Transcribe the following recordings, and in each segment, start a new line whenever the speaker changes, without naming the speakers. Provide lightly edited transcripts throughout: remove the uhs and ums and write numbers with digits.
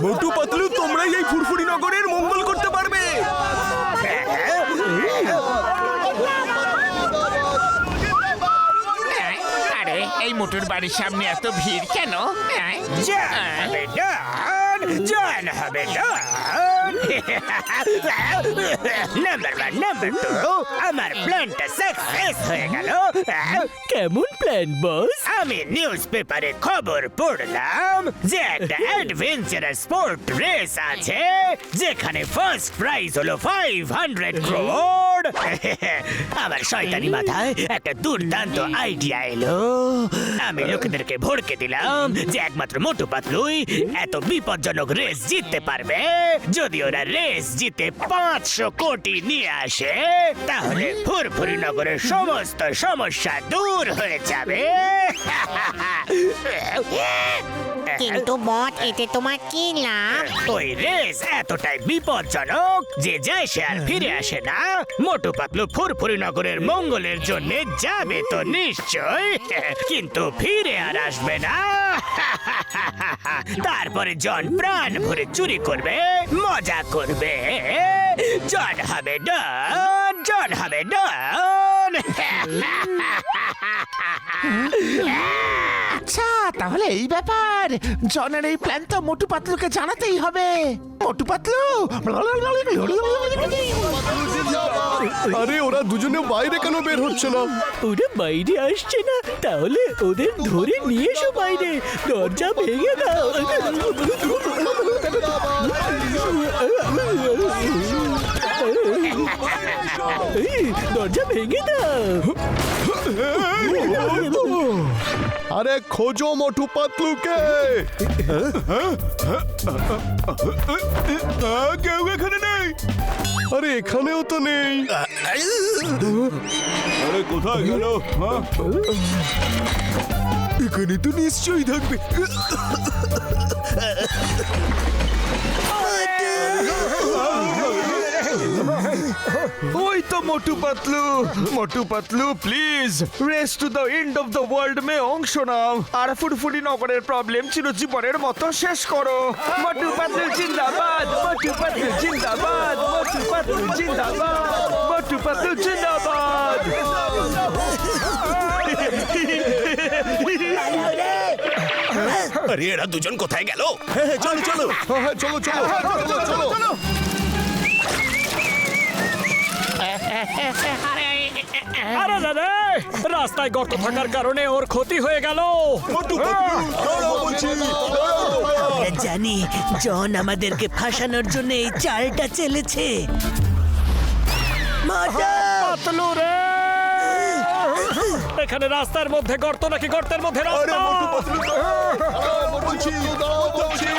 মোটু পাতলু তোমরাই এই ফুরফুরি নগরের মঙ্গল করতে পারবে।
আরে এই মোটর বাড়ির সামনে এত ভিড় কেন?
জান হবে নাম্বার ওয়ান নাম্বার টু আমার প্ল্যানটা সাকসেস হয়ে গেল।
কেমন প্ল্যান বস?
আমি নিউজ পেপারে খবর পড়লাম যে একটা অ্যাডভেঞ্চারাস স্পোর্ট রেস আছে যেখানে ফার্স্ট প্রাইজ হলো 500 crore। আমার শয়তানি মাথায় একটা দুর্দান্ত আইডিয়া এলো। আমি লোকেদেরকে ভড়কে দিলাম যে একমাত্র মোটু পাতলুই এত বিপজ্জনক রেস জিততে পারবে। যদি ওরা রেস জিতে 500 কোটি নিয়ে আসে তাহলে ফুরফুরি নগরের সমস্ত সমস্যা দূর হয়ে যাবে।
কিন্তু বট, এতে তোমার কি লাভ?
ওই রেস এতটাই বিপজ্জনক যে যায় সে আর ফিরে আসে না। মোটু পাতলু ফুরফুরি নগরের মঙ্গলের জন্য যাবে তো নিশ্চয়, কিন্তু ফিরে আর আসবে না। তারপরে জন প্রাণ ভরে চুরি করবে, মজা করবে। জন হবে ডন, জন হবে ডন।
আচ্ছা তাহলে এই ব্যাপার। জনের এই প্ল্যান তো মোটু পাতলুকে জানাতেই হবে। মোটু পাতলু,
আরে ওরা দুজনে বাইরে কেন বের হচ্ছে না?
ওরা বাইরে আসছে না, তাহলে ওদের ধরে নিয়ে এসো বাইরে। দরজা ভেঙে দাও। এই, দরজা ভেঙে দাও।
আরে খোঁজো মোটু পাতলুকে। কেউ এখানে নেই। আরে এখানেও তো নেই। আরে কোথায় গেল? এখানে তো নিশ্চয়ই থাকবে। ওই তো Motu Patlu. Motu Patlu please race to the end of the world মে অংশ নাও আর ফুরফুরি নগরের প্রবলেম চিরজীবনের মতো শেষ করো। মোটু পাতলু জিন্দাবাদ, মোটু পাতলু জিন্দাবাদ, মোটু পাতলু জিন্দাবাদ, মোটু পাতলু জিন্দাবাদ।
আরে এরা দুজন কোথায় গেল?
চলো চলো চলো চলো চলো চলো।
আরে দাদা, রাস্তায় গর্ত থাকার কারণে ওর ক্ষতি হয়ে গেল।
মোটু পাতলু দাঁড়াও বলছি, দাঁড়াও।
আমরা জানি জন আমাদেরকে ফাঁসানোর জন্য এই চালটা চেলেছে।
পাতলু রে, এখানে রাস্তার মধ্যে গর্ত নাকি গর্তের মধ্যে
আরে
রাস্তা?
মোটু পাতলু দাঁড়াও বলছি, দাঁড়াও বলছি।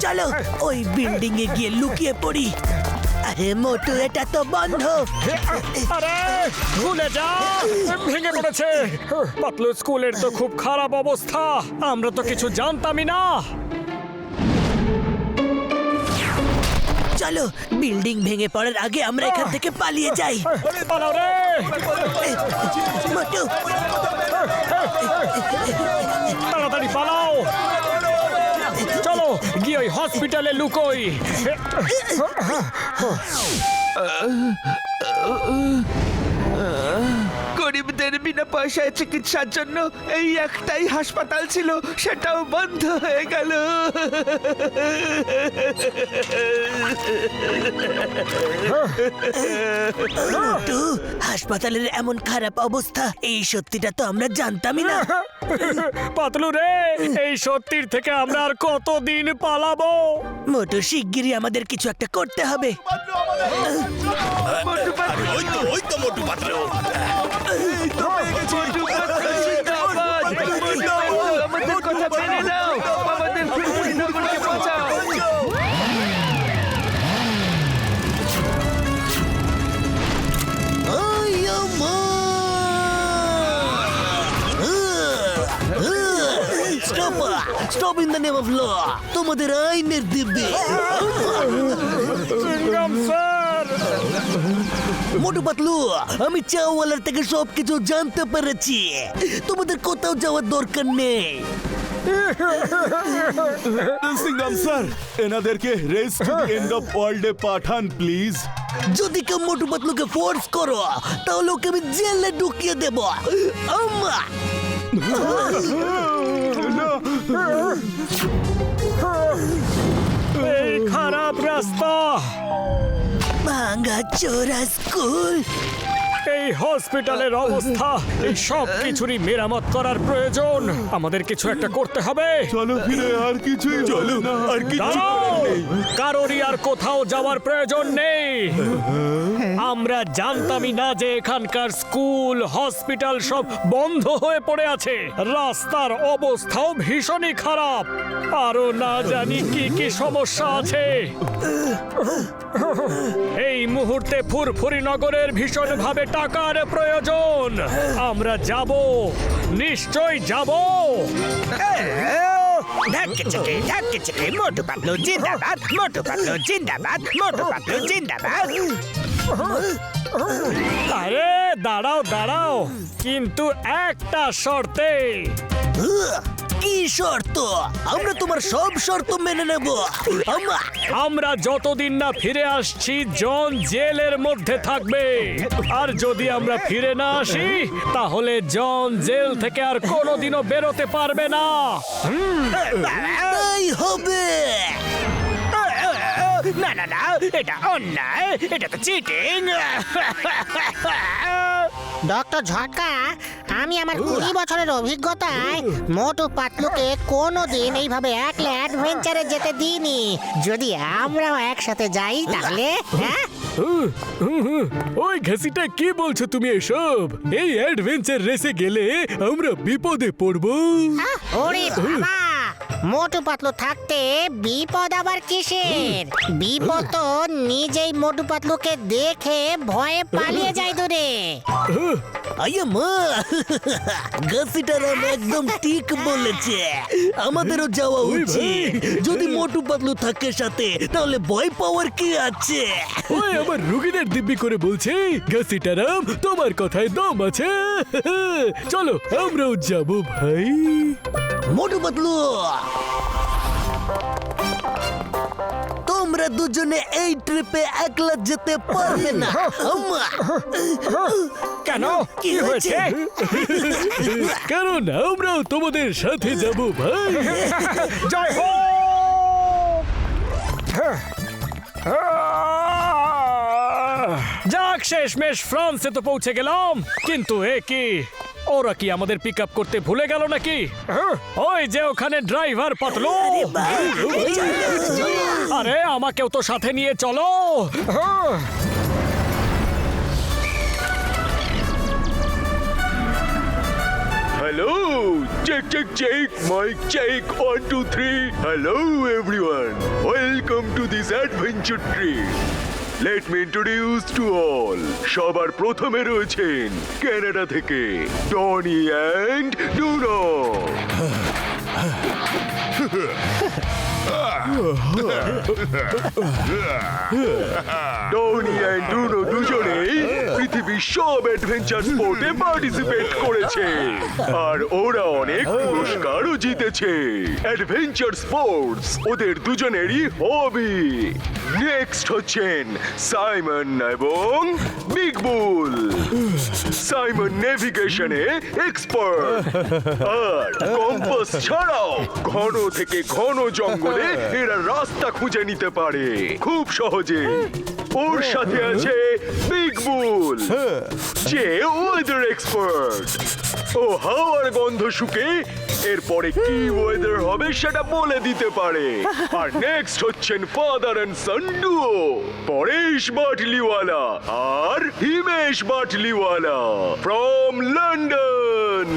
চলো ওই বিল্ডিং এ গিয়ে লুকিয়ে পড়ি। আরে মোটু, এটা তো বন্ধ।
আরে ভুলে যা, ভেঙে পড়েছে। পাতলু স্কুলের তো খুব খারাপ অবস্থা, আমরা তো কিছু জানতামই না।
চলো বিল্ডিং ভেঙে পড়ার আগে আমরা এখান থেকে পালিয়ে যাই।
পালাও রে।
মোটু,
তাড়াতাড়ি পালাও। চলো গিয়ে ওই হসপিটালে লুকোই।
গরিবদের বিনা পয়সায় চিকিৎসার জন্য এই একটাই হাসপাতাল ছিল, সেটাও বন্ধ হয়ে গেল।
মোটু, হাসপাতালের এমন খারাপ অবস্থা, এই সত্যিটা তো আমরা জানতামই না।
পাতলু রে, এই সত্যির থেকে আমরা আর কতদিন পালাবো?
মোটু, শিগগিরই আমাদের কিছু একটা করতে হবে।
ওই তো মোটু পাতলু।
আমাদের কথা মেনে নাও, আমাদের ফুরফুরি নগরকে বাঁচাও।
Stop in the name of law! তোমাদের আইনের দিব্যি।
সিঙ্গাম স্যার,
মোটু পাতলু, আমি চাওয়ালার থেকে সবকিছু জানতে পেরেছি। তোমাদের কোথাও যাওয়ার দরকার নেই।
সিঙ্গাম স্যার এনাদেরকে রেস টু এন্ড অফ ওয়ার্ল্ডে পাঠান প্লিজ।
যদি কেউ মোটু পাতলুকে ফোর্স করো তাহলে ওকে আমি জেলে ঢুকিয়ে দেব। আম্মা!
এই খারাপ রাস্তা,
ভাঙা চোরা স্কুল,
এই হসপিটালের অবস্থা, এই সব কিছুরই মেরামত করার প্রয়োজন। আমাদের কিছু একটা করতে হবে।
চলো ফিরে আর কিছুই চলো না আর কিছু
দাঁড়াও! কারোরই আর কোথাও যাওয়ার প্রয়োজন নেই। আমরা জানতামই না যে এখানকার স্কুল হসপিটাল সব বন্ধ হয়ে পড়ে আছে। রাস্তার অবস্থাও ভীষণই খারাপ, আরো না জানি কি কি সমস্যা আছে। এই মুহূর্তে ফুরফুরি নগরের ভীষণভাবে টাকার প্রয়োজন। আমরা যাব, নিশ্চয় যাব।
ধাক্কে চকে মোটু পাতলু জিন্দাবাদ, মোটু পাতলু জিন্দাবাদ, মোটু পাতলু জিন্দাবাদ।
আরে দাঁড়াও দাঁড়াও, কিন্তু একটা শর্তে।
কি শর্ত? আমরা তোমার সব শর্ত মেনে নেব। আম্মা!
আমরা যতদিন না ফিরে আসছি জন জেলের মধ্যে থাকবে, আর যদি আমরা ফিরে না আসি তাহলে জন জেল থেকে আর কোনোদিনও বেরোতে পারবে না।
তাই হবে।
না না না, এটা অন্যায়, এটা তো চিটিং।
ডক্টর ঝটকা, আমি আমার 20 বছরের অভিজ্ঞতায় মোটু পাতলুকে কোনোদিন এইভাবে একলা অ্যাডভেঞ্চারে যেতে দিইনি। যদি আমরাও একসাথে যাই তাহলে, হ্যাঁ?
ওই ঘাসিটা কি বলছো তুমি এসব? এই অ্যাডভেঞ্চার রেসে গেলে আমরা বিপদে পড়বো।
ওরে বাবা, মোটু পাতলু থাকতে বিপদ আবার কিসের? বিপদ তো নিজেই মোটু পাতলুকে দেখে ভয়ে পালিয়ে যায় দূরে।
আইয়া মা, গাছিটারাম একদম ঠিক বলেছে। আমাদেরও যাওয়া উচিত। যদি মোটু পাতলু থাকে সাথে তাহলে ভয় পাওয়ার কি আছে?
ওই আমার রুগীদের দিব্যি করে বলছে ঘাসিটারাম, তোমার কথায় দম আছে। চলো আমরাও যাব ভাই।
মোটু পাতলু, তোমরা দুজনে এই ট্রিপে একলা যেতে পারবে না। আম্মা!
কেন কি হয়েছে? কারণ আমরাও তোমাদের সাথে যাব ভাই। জয় হো। যাক, শেষমেশ ফ্রান্সে তো পৌঁছে গেলাম, কিন্তু এ কি, ওরা কি আমাদের পিক আপ করতে ভুলে গেল নাকি? ওই যে ওখানে ড্রাইভার পাতলু। আরে আমাকেও তো সাথে নিয়ে চলো।
Hello, check check check, mic check, 1 2 3। Hello everyone, welcome to this adventure trip. Let me introduce to all. সবার প্রথমে রয়েছেন কানাডা থেকে Tony and Duno. Tony and Duno দুজনেই পৃথিবীর সব অ্যাডভেঞ্চার স্পোর্টে পার্টিসিপেট করেছে, আর ওরা অনেক পুরস্কারও জিতেছে। অ্যাডভেঞ্চার স্পোর্টস ওদের দুজনেরই হবি। নেক্সট হচ্ছেন সাইমন এবং বিগ বুল। সাইমন নেভিগেশনে এক্সপার্ট, আর কম্পাস ছাড়াও ঘন থেকে ঘন জঙ্গলে এরা রাস্তা খুঁজে নিতে পারে খুব সহজে। ওর সাথে আছে বিগ বুল, যে ওয়েদার এক্সপার্ট। ও হাওয়ার গন্ধ শুকে এরপরে কি ওয়েদার হবে সেটা বলে দিতে পারে। আর নেক্সট হচ্ছেন father and son duo, Paresh Batliwala আর Himesh Batliwala from London.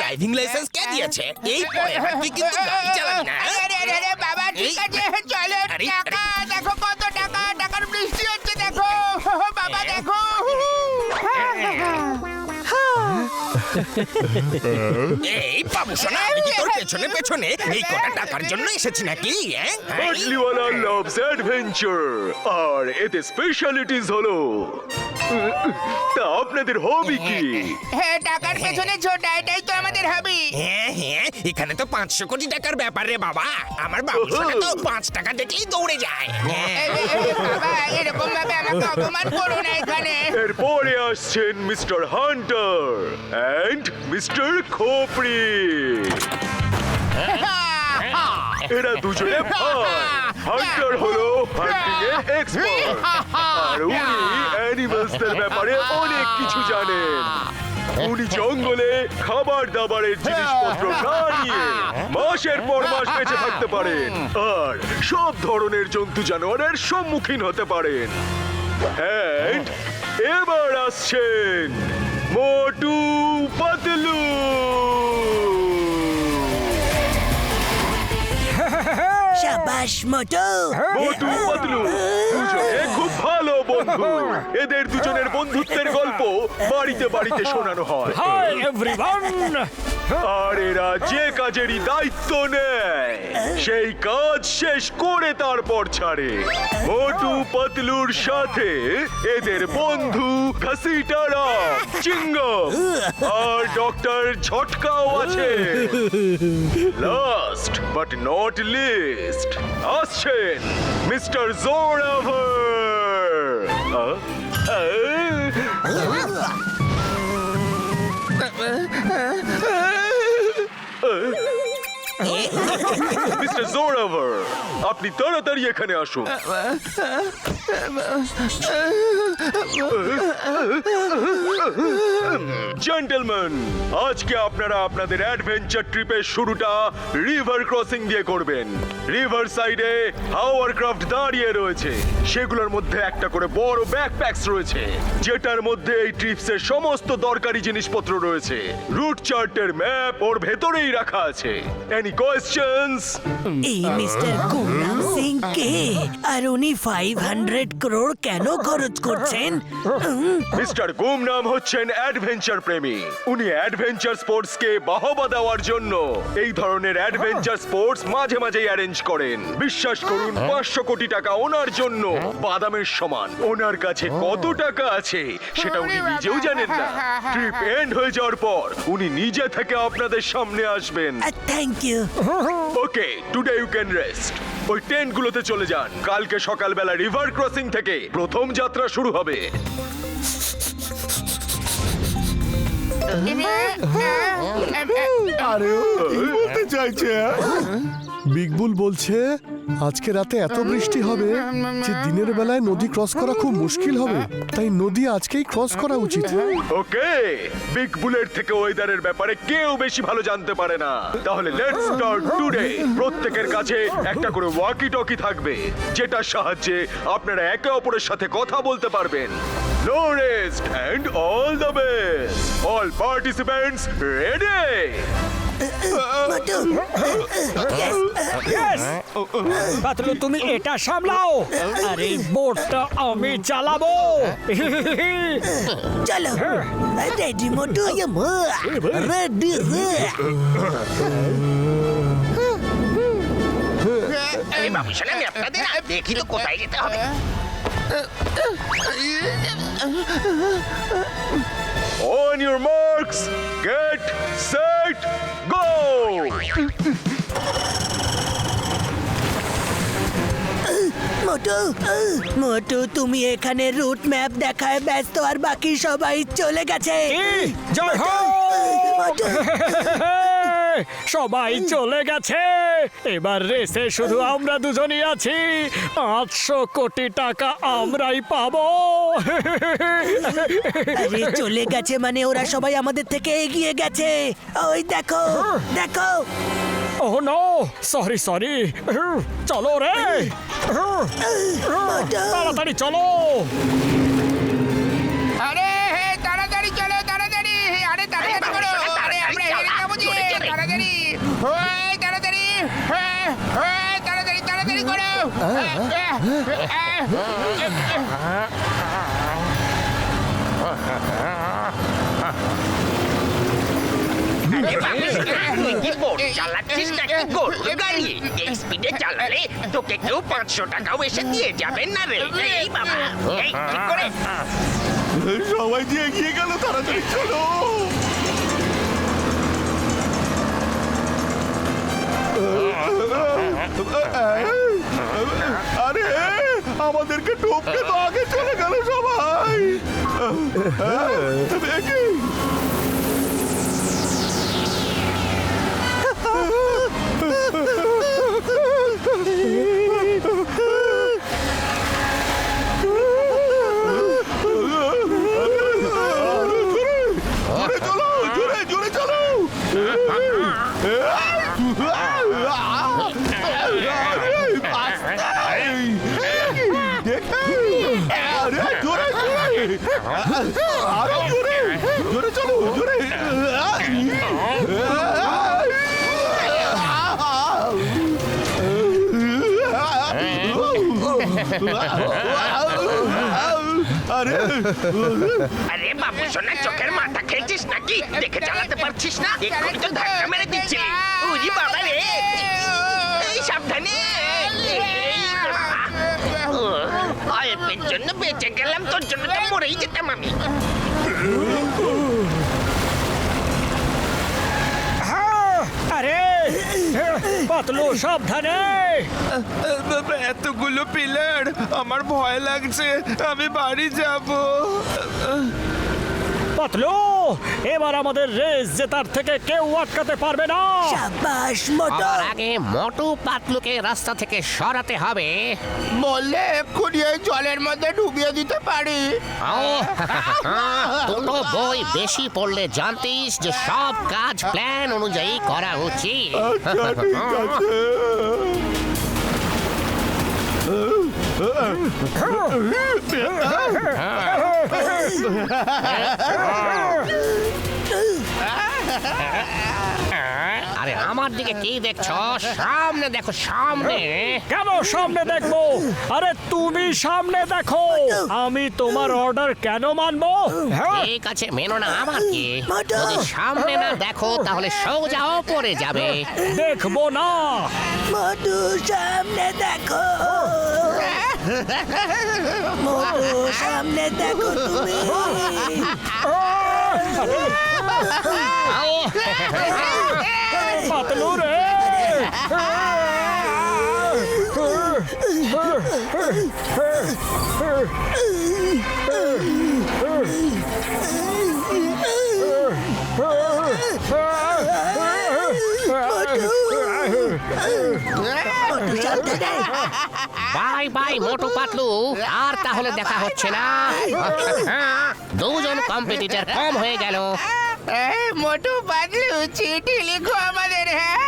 Driving licence কে দিয়েছে? এই পরে তুই কিন্তু গাড়ি চালাবি না।
বাবা ঠিক আছে, চলো। টাকা দেখো, কত টাকা, টাকার বৃষ্টি হচ্ছে দেখো। বাবা দেখো।
এই বাবু শোনা, আমি কি তোর পেছনে পেছনে এই কটা টাকার জন্য এসেছি নাকি?
বাটলিওয়ালা লাভস অ্যাডভেঞ্চার, আর এতে স্পেশালিটিস হলো তা আপনাদের হবি কি?
হ্যাঁ, টাকার পেছনে ছোটা, এটাই তো আমাদের হবি।
হ্যাঁ হ্যাঁ এখানে তো 500 কোটি টাকার ব্যাপার রে বাবা। আমার বাবুসোনা তো 5 টাকা দেখলেই দৌড়ে যায়।
বাবা, এরকম ভাবে আমাকে অপমান করো না এখানে।
এরপরে আসছেন মিস্টার হান্টার এন্ড মিস্টার খোপড়ি। এরা দুজনে ভাই। হান্টার হলো হান্টিং এ এক্সপার্ট আর উনি অ্যানিমালসদের ব্যাপারে অনেক কিছু জানেন। উনি জঙ্গলে খাবার দাবারের জিনিসপত্র না নিয়ে মাসের পর মাস বেঁচে থাকতে পারেন আর সব ধরনের জন্তু জানোয়ারের সম্মুখীন হতে পারেন। And এবার আসছেন মোটু পাতলু।
শাবাশ মোটু।
মোটু পাতলু দুজনে খুব ভালো বন্ধু। এদের দুজনের বন্ধুত্বের গল্প বাড়িতে বাড়িতে শোনানো হয়।
Hi everyone.
আর এরা যে কাজেরই দায়িত্ব নেয় সেই কাজ শেষ করে তারপর ছাড়ে। মোটু পাতলুর সাথে এদের বন্ধু ঘসিটারা, চিঙ্গম আর ডক্টর ঝটকাও আছে। লাস্ট বাট নট লিস্ট আসছেন মিস্টার জোরাভার। মিস্টার জোরাভার, আপনি তাড়াতাড়ি এখানে আসুন। জেন্টলম্যান, আজকে আপনারা আপনাদের অ্যাডভেঞ্চার ট্রিপের শুরুটা রিভার ক্রসিং দিয়ে করবেন। রিভার সাইডে হাওয়ারক্রাফট দাঁড়িয়ে রয়েছে, সেগুলোর মধ্যে একটা করে বড় ব্যাকপ্যাকস রয়েছে যেটার মধ্যে এই ট্রিপসের সমস্ত দরকারি জিনিসপত্র রয়েছে। রুট চার্টের ম্যাপ ওর ভেতরেই রাখা আছে। Any questions?
এই মিস্টার গুমনাম সিং কে? আর উনি 500 করোড় কেন খরচ করছেন?
মিস্টার গুমনাম হচ্ছেন অ্যাডভেঞ্চার প্রেমী। উনি অ্যাডভেঞ্চার স্পোর্টস কে বাহবা দেওয়ার জন্য এই ধরনের অ্যাডভেঞ্চার স্পোর্টস মাঝে মাঝেই অ্যারেঞ্জ করেন। বিশ্বাস করুন, 500 কোটি টাকা ওনার জন্য বাদামের সমান। ওনার কাছে কত টাকা আছে সেটা উনি নিজেও জানেন না। ট্রিপ এন্ড হয়ে যাওয়ার পর উনি নিজে থেকে আপনাদের সামনে আসবেন।
Thank you.
Okay, today you can rest. ওই টেন্টগুলোতে চলে যান। কালকে সকালবেলা রিভার ক্রসিং থেকে প্রথম যাত্রা শুরু হবে।
আরে ও কি বলতে চাইছে? বিগ বুল বলছে আজকে রাতে এত বৃষ্টি হবে যে দিনের বেলায় নদী ক্রস করা খুব মুশকিল হবে, তাই নদী আজকেই ক্রস করা উচিত।
ওকে, বিগ বুলের থেকে ওয়েদারের ব্যাপারে কেউ বেশি ভালো জানতে পারে না। তাহলে লেটস স্টার্ট টুডে। প্রত্যেকের কাছে একটা করে ওয়াকি টকি থাকবে যেটার সাহায্যে আপনারা একে অপরের সাথে কথা বলতে পারবেন। No rest and all the best. All participants ready?
Motu.
Patlu, তুমি এটা সামলাও আর এই বোটটা আমি চালাবো।
চলো রেডি মোটু। রেডি।
এই বাবুসোনা ম্যাপটা দে না, দেখি তো কোথায় যেতে হবে।
On your marks, get set, go!
মোটু, মোটু তুমি এখানে রুট ম্যাপ দেখায় ব্যস্ত আর বাকি সবাই চলে গেছে।
জয় হো।
মোটু।
সবাই চলে গেছে, এবার রেসে শুধু আমরা দুজনই আছি। 500 কোটি টাকা আমরাই পাবো।
আরে চলে গেছে মানে ওরা সবাই আমাদের থেকে এগিয়ে গেছে। ওই দেখো দেখো।
ও নো, সরি সরি। চলো রে, তাড়াতাড়ি চলো।
আরে তাড়াতাড়ি চলো, তাড়াতাড়ি। আরে তাড়াতাড়ি করো। আরে আমরা হেরে যাবো যে। তাড়াতাড়ি, ওই তাড়াতাড়ি, তাড়াতাড়ি তাড়াতাড়ি করো।
তুই কি বোট চালাচ্ছিস নাকি গরুর গাড়ি? এই স্পিডে চালালে তোকে কেউ 500 টাকাও এসে দিয়ে যাবেন না রে। এই বাবা, এই ঠিক করে।
সবাই যে এগিয়ে গেল, তাড়াতাড়ি চলো। আরে আমাদেরকে টপকে তো আগে চলে গেল সবাই। দেখি জোরে চলো, জোরে জোরে চলো। আরে জোরে জোরে, আরো জোরে, জোরে চলো, জোরে। আরে
আরে বাবু সোনা, চোখের মাথা খেয়েছিস নাকি? দেখে চালাতে পারছিস না? এক্ষুনি তো ধাক্কা মেরে দিচ্ছিলি। উরি বাবা রে, এই সাবধানে। অল্পের জন্য বেঁচে গেলাম, তোর জন্য তো মরেই যেতাম আমি।
আরে পাতলু, সাবধানে।
এতগুলো পিলার, আমার ভয় লাগছে, আমি বাড়ি যাব।
পাতলু, এবার আমাদের রেস জেতার থেকে কেউ আটকাতে পারবে না।
সাবাস মোটু।
সবার আগে মোটু পাতলুকে রাস্তা থেকে সরাতে হবে।
বললে এক্ষুনি এই জলের মধ্যে ডুবিয়ে দিতে পারি।
দুটো বই বেশি পড়লে জানতিস যে সব কাজ প্ল্যান অনুযায়ী করা উচিত।
আচ্ছা ঠিক আছে।
আরে আমার দিকে কি দেখছো? সামনে দেখো, সামনে।
কেন সামনে দেখবো? আরে তুমি সামনে দেখো। আমি তোমার অর্ডার কেন মানবো? হ্যাঁ?
ঠিক আছে, মেনো না, আমার কি? যদি সামনে না দেখো তাহলে সোজা পড়ে যাবে।
দেখবো না।
মোটু সামনে দেখো, মোটু সামনে দেখো তুমি।
পাতলু রে।
বাই বাই মোটু পাতলু, আর তাহলে দেখা হচ্ছে না। দুজন কম্পিটিটর কম হয়ে গেল।
মোটু পাতলু, চিঠি লিখো আমাদের। হ্যাঁ,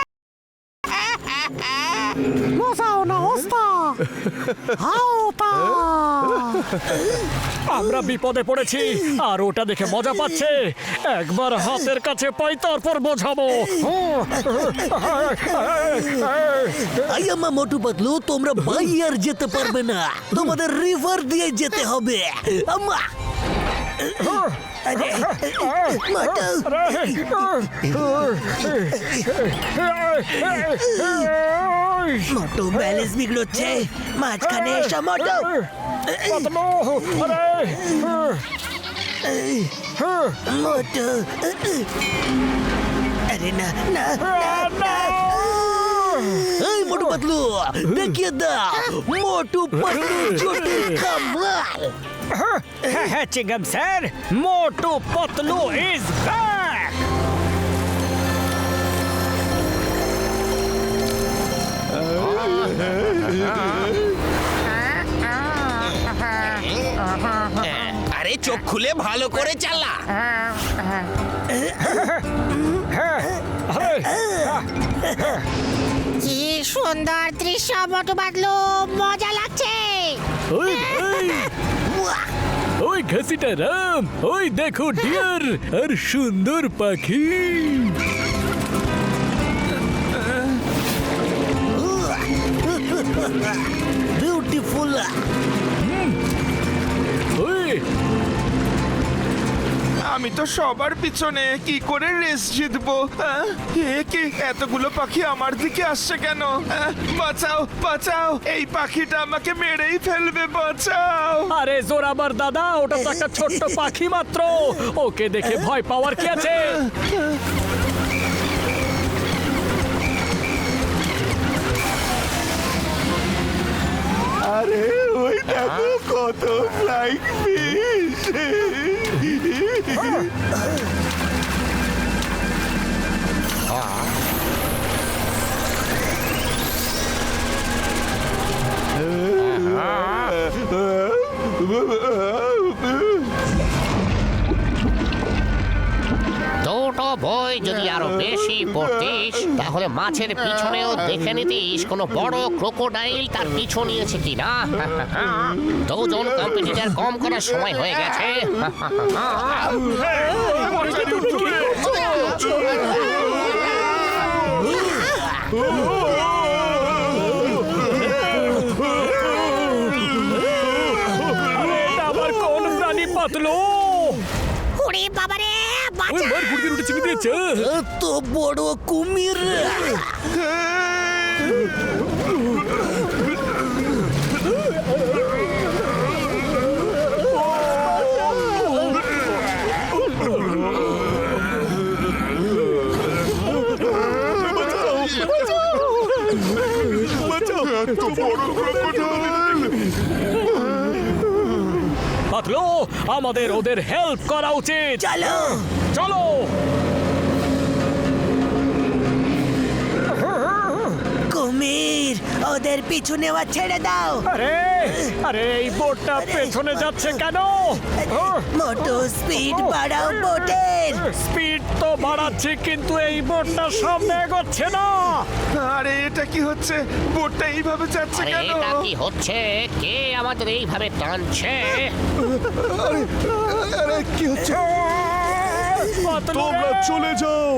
আমরা বিপদে পড়েছি আর ওটা দেখে মজা পাচ্ছে। একবার হাতের কাছে পাই, তারপর বোঝাবো।
আয়াম্মা মোটু পাতলু, তোমরা বাই আর যেতে পারবে না, তোমাদের রিভার দিয়ে যেতে হবে। আম্মা মোটু ব্যালেন্স বিগড়ছে, মাঝখানে এসো মোটু। মোটু, আরে না না না। এই মোটু পাতলু, দেখিয়ে দাও মোটু পাতলু ছোটে কামাল।
হ্যাঁ Chingam sir, Motu Patlu is back.
আরে চোখ খুলে ভালো করে চালা।
কি সুন্দর দৃশ্য মোটু পাতলু, মজা লাগছে।
ওই ঘাসিটা রাম, ওই দেখো ডিয়ার আর সুন্দর পাখি।
বিউটিফুল।
ওই
আমি তো সবার পিছনে, কি করে রেস জিতবো? এ কি, এতগুলো পাখি আমার দিকে আসছে কেন? বাঁচাও বাঁচাও, এই পাখিটা আমাকে মেরেই ফেলবে, বাঁচাও।
আরে জোরাবার দাদা, ওটা তো একটা ছোট্ট পাখি মাত্র, ওকে দেখে ভয় পাওয়ার কি আছে?
আরে ওই দেখো কত ফ্লাইং ফিশ।
দুটো বই যদি আরো বেশি পড়তিস তাহলে মাছের পিছনেও দেখে নিতিস কোনো বড় ক্রোকোডাইল তার পিছু নিয়েছে কিনা। দুজন কম্পিটিটর কম করার সময় হয়ে গেছে।
এটা আবার কোন প্রাণী পাতলো?
ওরে বাবারে,
ওই মার গুড়িয়ে উঠে চিনি দিয়েছে।
এত বড় কুমির!
পাতলো, আমাদের ওদের হেল্প করা উচিত।
চলো
চলো।
কুমির, ওদের পিছু নেওয়া ছেড়ে দাও।
আরে আরে, এই বোটটা পেছনে যাচ্ছে কেন?
মোটো স্পিড বাড়াও বোটের।
স্পিড তো বাড়াচ্ছি, কিন্তু এই বোটটা সামনে এগোচ্ছে না।
আরে এটা কি হচ্ছে? বোটটা এইভাবে যাচ্ছে
আরে
কেন?
এটা কি হচ্ছে? কে আমাদের এইভাবে টানছে?
আরে কি হচ্ছে? তোমরা চলে যাও,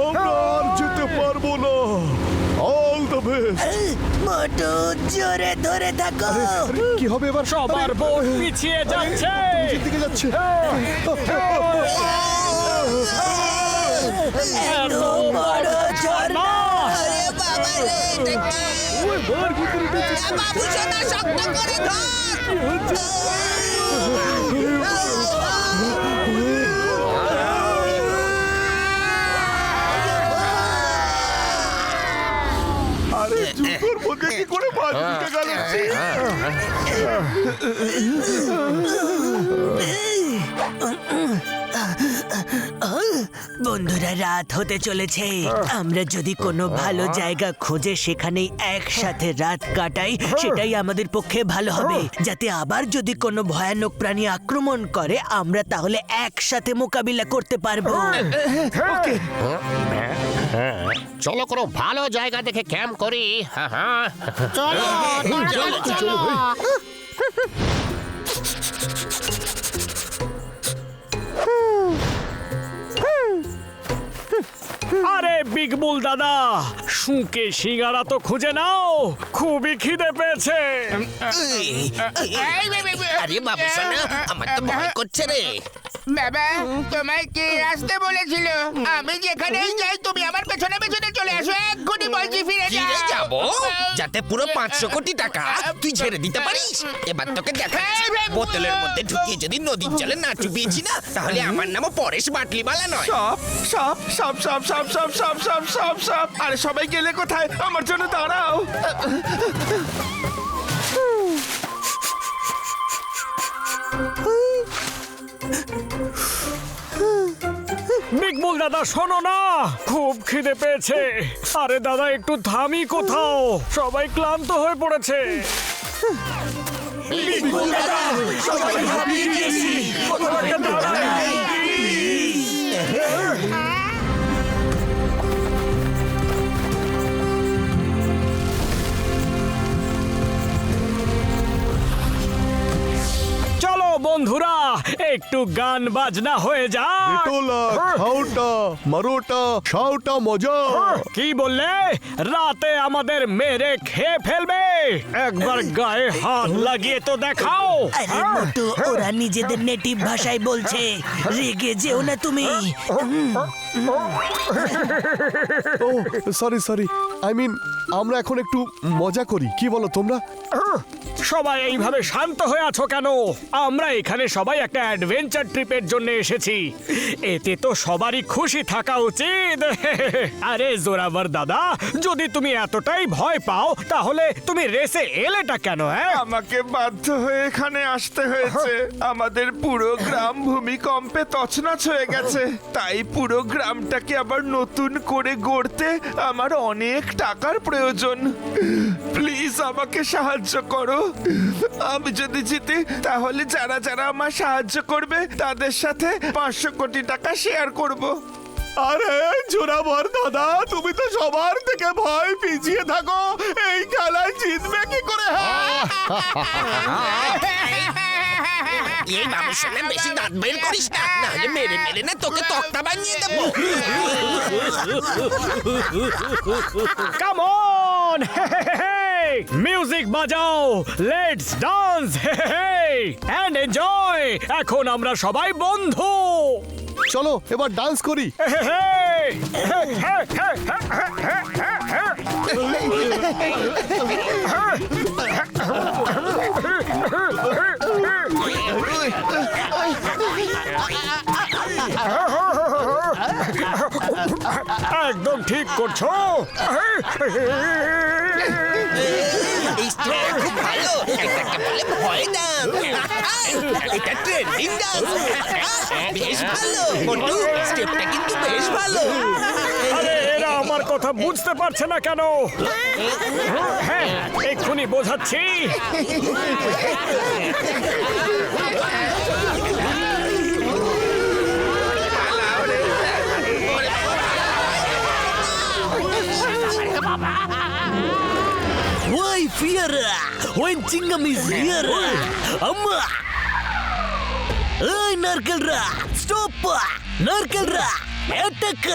আমরা আর যেতে পারবো না। All the best.
মোটো জোরে ধরে থাকো।
কি হবে এবার?
সবার বোট পিছিয়ে যাচ্ছে।
নিচের দিকে যাচ্ছে।
এত বড় ঝর্ণা!
আরে বাবা রে, এটা কি? বাবু সোনা, শক্ত করে ধর।
আরে জুতোর মধ্যে কি করে মাছ ঢুকে গেল?
বন্ধুরা, রাত হতে চলেছে। আমরা যদি কোনো ভালো জায়গা খুঁজে সেখানেই একসাথে রাত কাটাই, সেটাই আমাদের পক্ষে ভালো হবে। যাতে আবার যদি কোনো ভয়ানক প্রাণী আক্রমণ করে, আমরা তাহলে একসাথে মোকাবিলা করতে পারবো।
চলো কোনো ভালো জায়গা দেখে ক্যাম্প করি।
চলো তাড়াতাড়ি চলো।
আরে বিগ বুল দাদা, শুঁকে সিঙ্গারা তো খুঁজে নাও, খুবই খিদে পেয়েছে।
আরে বাবু সোনা, আমার তো ভয় করছে রে।
বাবা, তোমায় কে আসতে বলেছিল? আমি যেখানেই যাই তুমি আমার পেছনে পেছনে চলে আসো। এক্ষুনি বলছি ফিরে
ফিরে
যাও।
যাবো? যাতে পুরো 500 কোটি টাকা তুই ছেড়ে দিতে পারিস? এবার তোকে দেখাচ্ছি। বোতলের মধ্যে ঢুকিয়ে যদি নদীর জলে না চুপিয়েছি না, তাহলে আমার নামও পরেশ বাটলিওয়ালা নয়।
সাপ সাপ সাপ সাপ সাপ সাপ সাপ সাপ সাপ সাপ। আরে সবাই গেলে কোথায়? আমার জন্য দাঁড়াও।
বিগ বুল দাদা, শোনো না, খুব খিদে পেয়েছে। আরে দাদা, একটু থামি কোথাও, সবাই ক্লান্ত হয়ে পড়েছে। চলো বন্ধুরা, এই একটু গান বাজনা হয়ে যায়।
টোলা খাওটা মারোটা শাওটা মজা।
কি বললে? রাতে আমাদের মেরে খেয়ে ফেলবে? একবার গায়ে হাত লাগিয়ে তো দেখাও।
আরে মোটু, ওরা নিজেদের নেটিভ ভাষায় বলছে, রেগে যেও না তুমি।
ও সরি সরি, আই মিন আমরা এখন একটু মজা করি, কি বলো তোমরা?
সবাই এইভাবে শান্ত হয়ে আছো কেন? আমরা এখানে সবাই একটা অ্যাডভেঞ্চার ট্রিপের জন্য এসেছি, এতে তো সবারই খুশি থাকা উচিত। আরে জোরাভার দাদা, যদি তুমি এতটাই ভয় পাও তাহলে তুমি রেসে এলেটা কেন?
আমাকে বাধ্য হয়ে এখানে আসতে হয়েছে। আমাদের পুরো গ্রাম ভূমিকম্পে তছনছ হয়ে গেছে, তাই পুরো গ্রামটাকে আবার নতুন করে গড়তে আমার অনেক টাকার প্রয়োজন। প্লিজ আমাকে সাহায্য করো। আমি যদি জিতি তাহলে যারা যারা আমার সাহায্য করবে তাদের সাথে 500 কোটি টাকা শেয়ার করব।
আরে জোরাবর দাদা, তুমি তো সবার থেকে ভয় পিছিয়ে থাকো, এই খেলায় জিতবে কি করে?
এই বাবুর সঙ্গে বেশি দাঁত বের করিস না, নাহলে মেরে মেরে না তোকে তক্তা বানিয়ে দেবো।
কাম অন, মিউজিক বাজাও, লেটস ডান্স এন্ড এনজয়। এখন আমরা সবাই বন্ধু।
চলো এবার ডান্স করি।
একদম ঠিক করছো।
এই স্টেপ খুব ভালো, এটাকে বলে ভয় ডান্স। এটা ট্রেন্ডিং ডান্স, বেশ ভালো মোটু, স্টেপটা কিন্তু বেশ ভালো।
আরে এরা আমার কথা বুঝতে পারছে না কেন? হ্যাঁ, এক্ষুনি বোঝাচ্ছি।
Why fear when Chingam is here? Amma! Hey, Narkalra! Stop! Narkalra! Attack!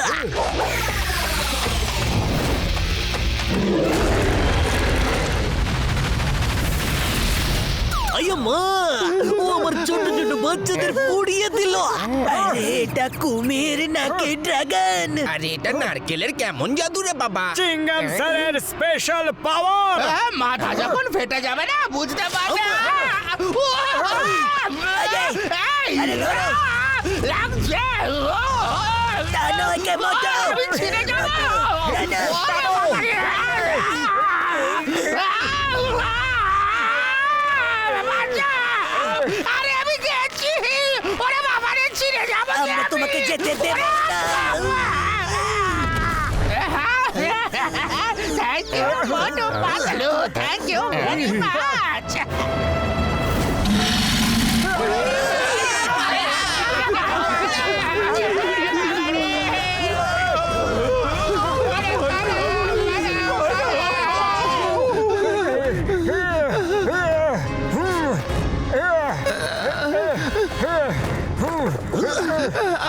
আয়ামা, ও আমার ছোট ছোট বাচ্চাদের পুড়িয়ে দিল। আরে এটা কুমির নাকি ড্রাগন?
আরে এটা নারকেলের কেমন জাদু রে বাবা?
চিংগাম স্যারের স্পেশাল পাওয়ার।
মাথা যখন ফেটে যাবে না বুঝতে পারবে।
আরে ধরো।
লাগছে,
টানো একে মোটো।
আমি ছিঁড়ে যাবো। আরে আমি গেছি, ওরে বাবা রে, ছিঁড়ে যাবো।
আমরা তোমাকে যেতে দেব না।
Thank you, Motu Patlu. Thank you very much.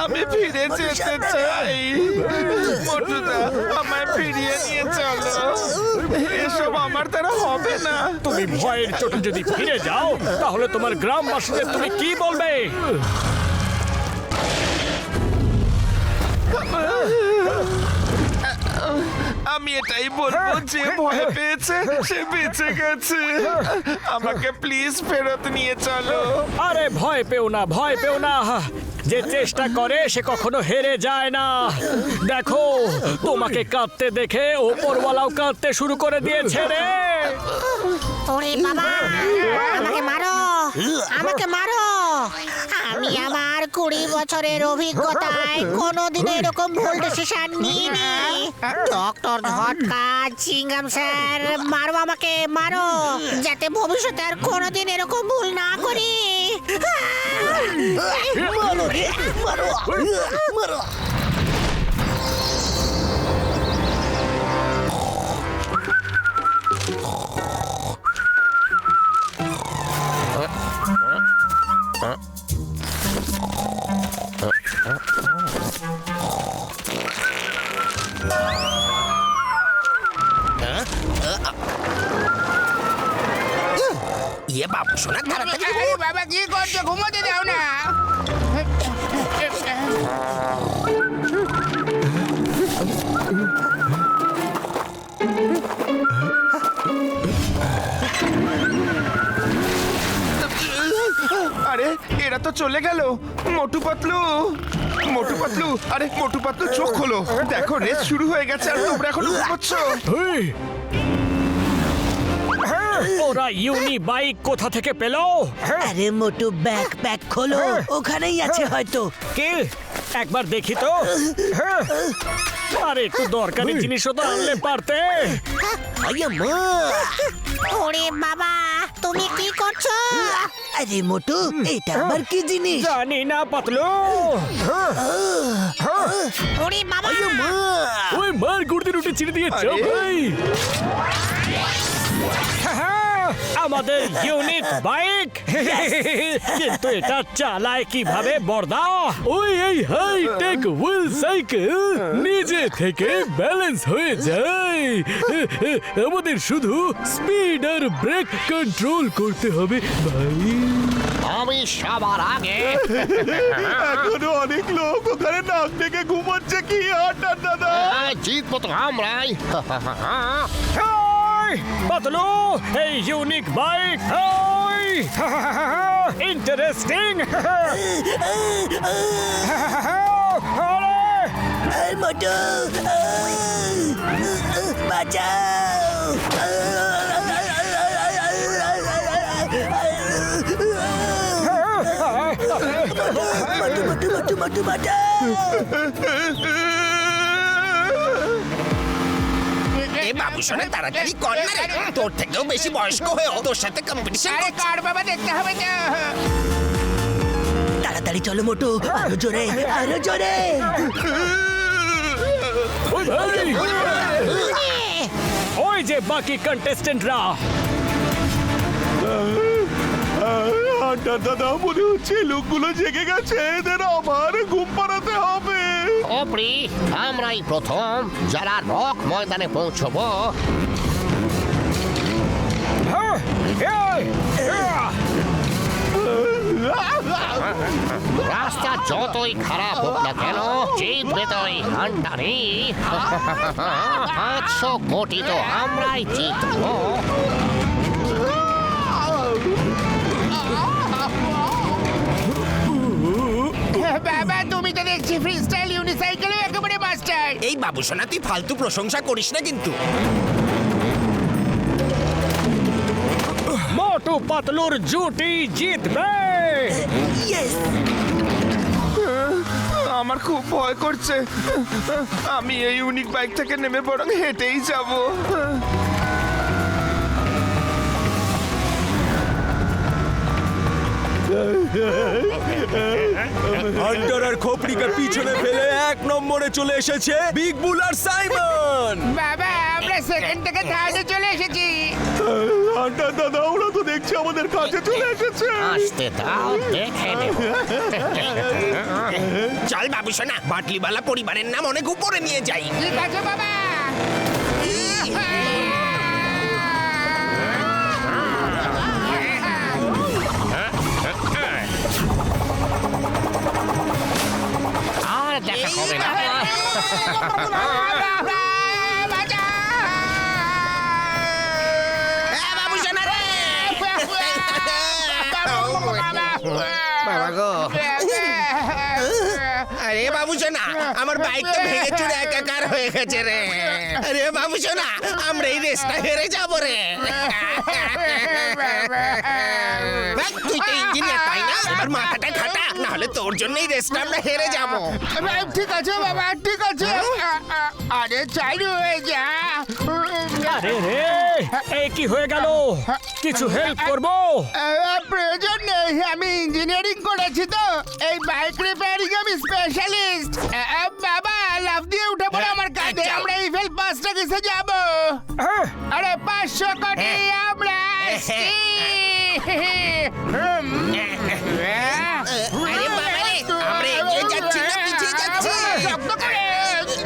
আমি ফিরে যেতে চাই। মোটুদা, আমায় ফিরিয়ে নিয়ে চলো। এসব আমার দ্বারা হবে না।
তুমি ভয়ের চোটে যদি ফিরে যাও তাহলে তোমার গ্রামবাসীদের তুমি কি বলবে?
আমি এটাই বলবো, যে ভয় পেয়েছে সে বেঁচে গেছে। আমাকে প্লিজ ফেরত নিয়ে চলো।
আরে ভয় পেও না, ভয় পেও না। যে চেষ্টা করে সে কখনো হেরে যায় না। দেখো, তোমাকে কাঁদতে দেখে ওপরওয়ালাও কাঁদতে শুরু করে দিয়েছে রে।
ওরে বাবা, আমাকে মারো, আমাকে মারো। আমি আমার 20 বছরের অভিজ্ঞতায় কোনোদিন এরকম ভুল ডিসিশন নিইনি। ডক্টর ঝটকা, চিংগাম স্যার, মারো আমাকে, মারো, যাতে ভবিষ্যতে আর কোনোদিন এরকম ভুল না করি।
মারো রে, মারো, মারো।
বাবু শোনা তাড়াতাড়ি বাবা কি করছো ঘুমোতে দাও না
আরে এরা তো চলে গেল। মোটু পাতলু, মোটু পাতলু, আরে মোটু পাতলু চোখ খোলো, দেখো রেস শুরু হয়ে গেছে আর তোমরা এখন ঘুমোচ্ছ।
এই! ওরা ইউনি বাইক কোথা থেকে পেলো?
আরে মোটু ব্যাগ প্যাক খোলো, ওখানেই আছে হয়তো।
কে একবার দেখি তো। আরে একটু দরকারি জিনিসও তো আনলে পারতে।
ওরে বাবা তুমি কি করছো?
আরে মোটু, এটা আবার কি জিনিস?
জানি না পাতলু।
ওরে বাবা
ওই মার গুড়দি রুটি ছিঁড়ে দিয়েছ ভাই। আমাদের ইউনিক বাইক, কিন্তু এটা চালায় কিভাবে বর্দা? ওই এই হাই টেক হুইল সাইকেল নিজে থেকে ব্যালেন্স হয়ে যায়। আমাদের শুধু স্পিড আর ব্রেক কন্ট্রোল করতে হবে ভাই।
আমি সবার আগে।
এখনো অনেক লোক ওখানে নাক ডেকে ঘুমাচ্ছে কি আড্ডা দাদা।
জিতবো তো আমরাই।
পাতলু, এই ইউনিক বাইক ইন্টারেস্টিং।
মোটু, বাঁচাও। মোটু, বাঁচাও।
বাবু শোনা তাড়াতাড়ি কর না রে তোর থেকেও বেশি বয়স্ক হয়েও তোর সাথে কম্পিটিশন কার বাবা দেখতে হবে না
তাড়াতাড়ি চলো মোটু, আরো জোরে, আরো জোরে।
ওই ভাই, ওই যে বাকি কন্টেস্টেন্টরা।
আড্ডা দাদা মনে হচ্ছে লোকগুলো জেগে গেছে, এদের আবার ঘুম পাড়াতে হবে।
অপ্রি, আমরাই প্রথম যারা রক ময়দানে পৌঁছবো। রাস্তা যতই খারাপ হোক না কেন, জিতবে তো এই হান্টারই। 500 কোটি তো আমরাই জিতবো।
বাবা তুমি তো দেখছি ফ্রি স্টাইল ইউনিসাইকেলে একেবারে মাস্টার এই বাবু শোনা তুই ফালতু প্রশংসা করিস না কিন্তু
মোটু পাতলুর জুটি জিতবে।
আমার খুব ভয় করছে, আমি এই ইউনিক বাইক থেকে নেমে বরং হেঁটেই যাব।
হান্টার আর খোপড়িকে পিছনে ফেলে 1 নম্বরে চলে এসেছে বিগ বুল আর সাইমন।
বাবা আমরা সেকেন্ড থেকে থার্ডে চলে এসেছি
আড্ডা দাদা ওরা তো দেখছি আমাদের কাছে চলে এসেছে।
আসতে দাও, দেখে নেব।
চল বাবু শোনা বাটলিওয়ালা পরিবারের নাম অনেক উপরে নিয়ে যাই ঠিক আছে বাবা
আর দেখা হবে না।
বাবু শোনা রে বাবা গো আরে বাবু সোনা আমার বাইক তো ভেঙে চুরে একাকার হয়ে গেছে রে আরে বাবু সোনা আমরা এই রেসটা হেরে যাব রে তুই তো ইঞ্জিনিয়ার তাই না এবার মাথাটা খাটা না হলে তোর জন্য এই রেসটা আমরা হেরে যাব ঠিক আছে বাবা ঠিক আছে আরে চালু হয়ে যা
আরে রে, এই কি হয়ে গেল? কিছু হেল্প করবো?
প্রয়োজন নেই আমি ইঞ্জিনিয়ারিং করেছি তো এই বাইক রিপেয়ারিং আমি স্পেশালিস্ট বাবা লাফ দিয়ে উঠে পড়ে আমার কাঁধে আমরা ইভেল পাঁচটা কিসে যাব আরে 500 কোটি আমরা আরে বাবা রে আমরা এগিয়ে যাচ্ছি না পিছিয়ে যাচ্ছি শক্ত করে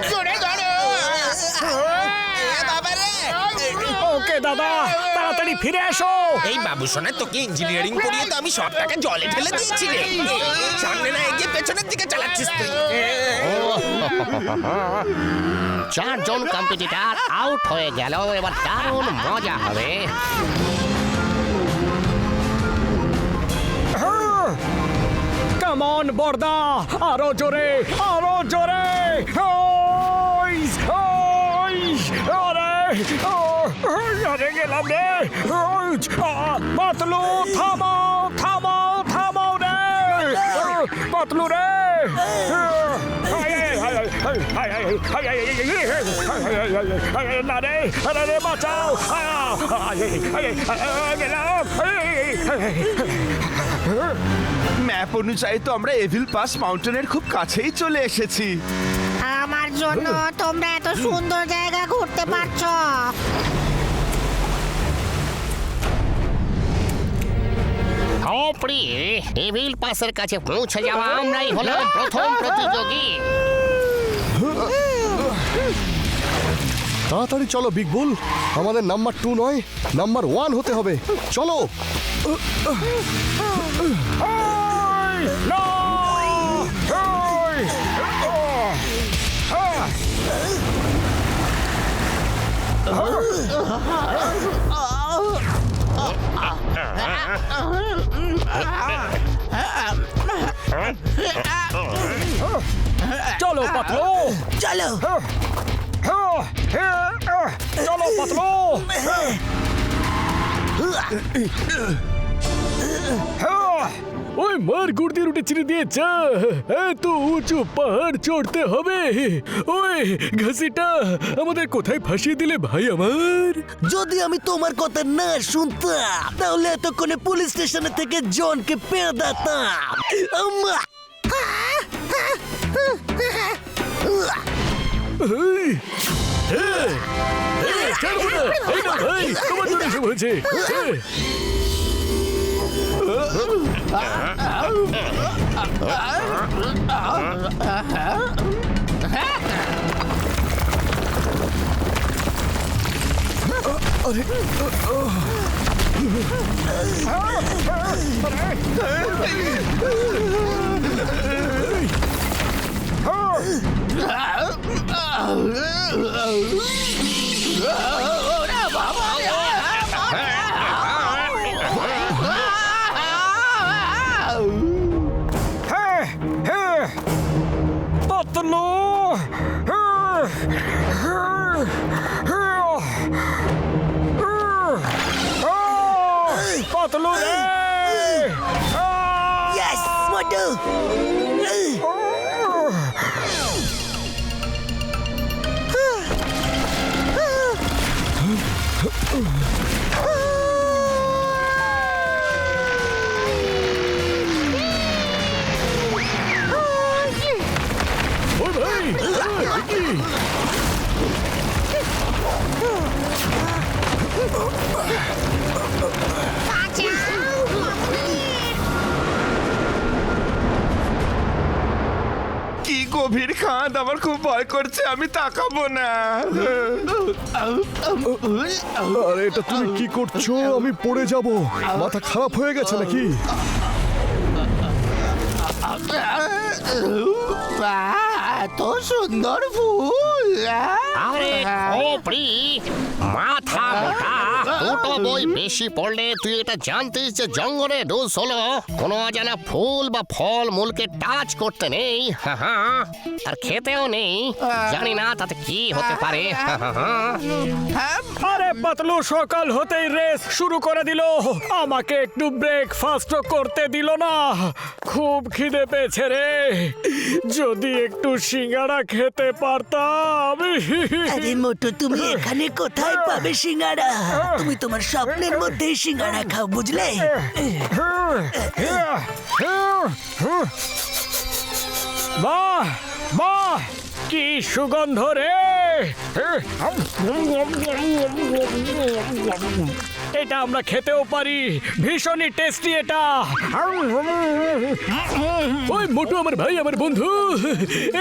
জোরে ধরো বাবা রে
ওকে দাদা, তাড়াতাড়ি তাড়াতাড়ি ফিরে এসো।
এই বাবু সোনা তোকে ইঞ্জিনিয়ারিং পড়িয়ে তো আমি সব টাকা জলে ঢেলে দিয়েছি রে। সামনে না এগিয়ে পেছনের দিকে চালাচ্ছিস তুই।
চারজন কম্পিটিটর আউট হয়ে গেল, এবার দারুণ মজা হবে।
কাম অন বর্দা, আরো জোরে, আরো জোরে। ওইস, ওইস, আরে, আরে গেলাম রে। পাতলু থামাও, থামাও, থামাও রে। পাতলু রে। না রে, আরে রে বাঁচাও। গেলাম।
ম্যাপ অনুযায়ী তো আমরা এভিল পাস মাউন্টেনের খুব কাছেই চলে এসেছি।
আমার জন্য তোমরা এত সুন্দর জায়গা ঘুরতে পারছো।
হপড়ি এভিল পাসের কাছে পৌঁছে যাওয়া আমরাই হলাম প্রথম প্রতিযোগী।
তাড়াতাড়ি চলো বিগ বুল, আমাদের নাম্বার 2 নয়, নাম্বার 1 হতে হবে। চলো।
চলো পাতলু,
চলো।
চলো পাতলু। ওই মার গুড় রুটে চিড়ে দিয়েছে। এত উঁচু পাহাড় চড়তে হবে। ওই ঘাসিটা আমাদের কোথায় ফাঁসিয়ে দিলে ভাই আমার।
যদি আমি তোমার কথা না শুনতাম তাহলে এতক্ষণে পুলিশ স্টেশনে থেকে জনকে পেয়ে দিতাম। আম্মা!
তোমার জন্য এসব হয়েছে। পাতলু, পাতলু রে।
ইয়েস মোটু।
ওই ভাই, কি?
কি গভীর খাদ, আমার খুব ভয় করছে, আমি তাকাবো না।
আরে এটা তুমি কি করছো? আমি পড়ে যাব। মাথা খারাপ হয়ে গেছে নাকি?
এত সুন্দর ফুল।
আরে হপড়ি মাথা মোটা, দুটো বই বেশি পড়লে তুই এটা জানতিস যে জঙ্গলের রুলস হলো কোনো অজানা ফুল বা ফল মূলকে টাচ করতে নেই। আর খেতেও নেই। জানি না তাতে কি হতে পারে।
আরে পাতলু সকাল হতেই রেস শুরু করে দিল। আমাকে একটু ব্রেকফাস্ট করতে দিল না। খুব খিদে পেয়েছে রে। যদি একটু সিঙ্গাড়া খেতে পারতাম।
আরে মোটু, তুমি এখানে কোথায় পাবে সিঙ্গাড়া? তুমি তোমার স্বপ্নের মধ্যেই সিঙ্গাড়া খাও, বুঝলে?
বাহ বাহ, কি সুগন্ধ রে। এটা আমরা খেতেও পারি, ভীষণই টেস্টি এটা। ওই মোটু আমার ভাই, আমার বন্ধু,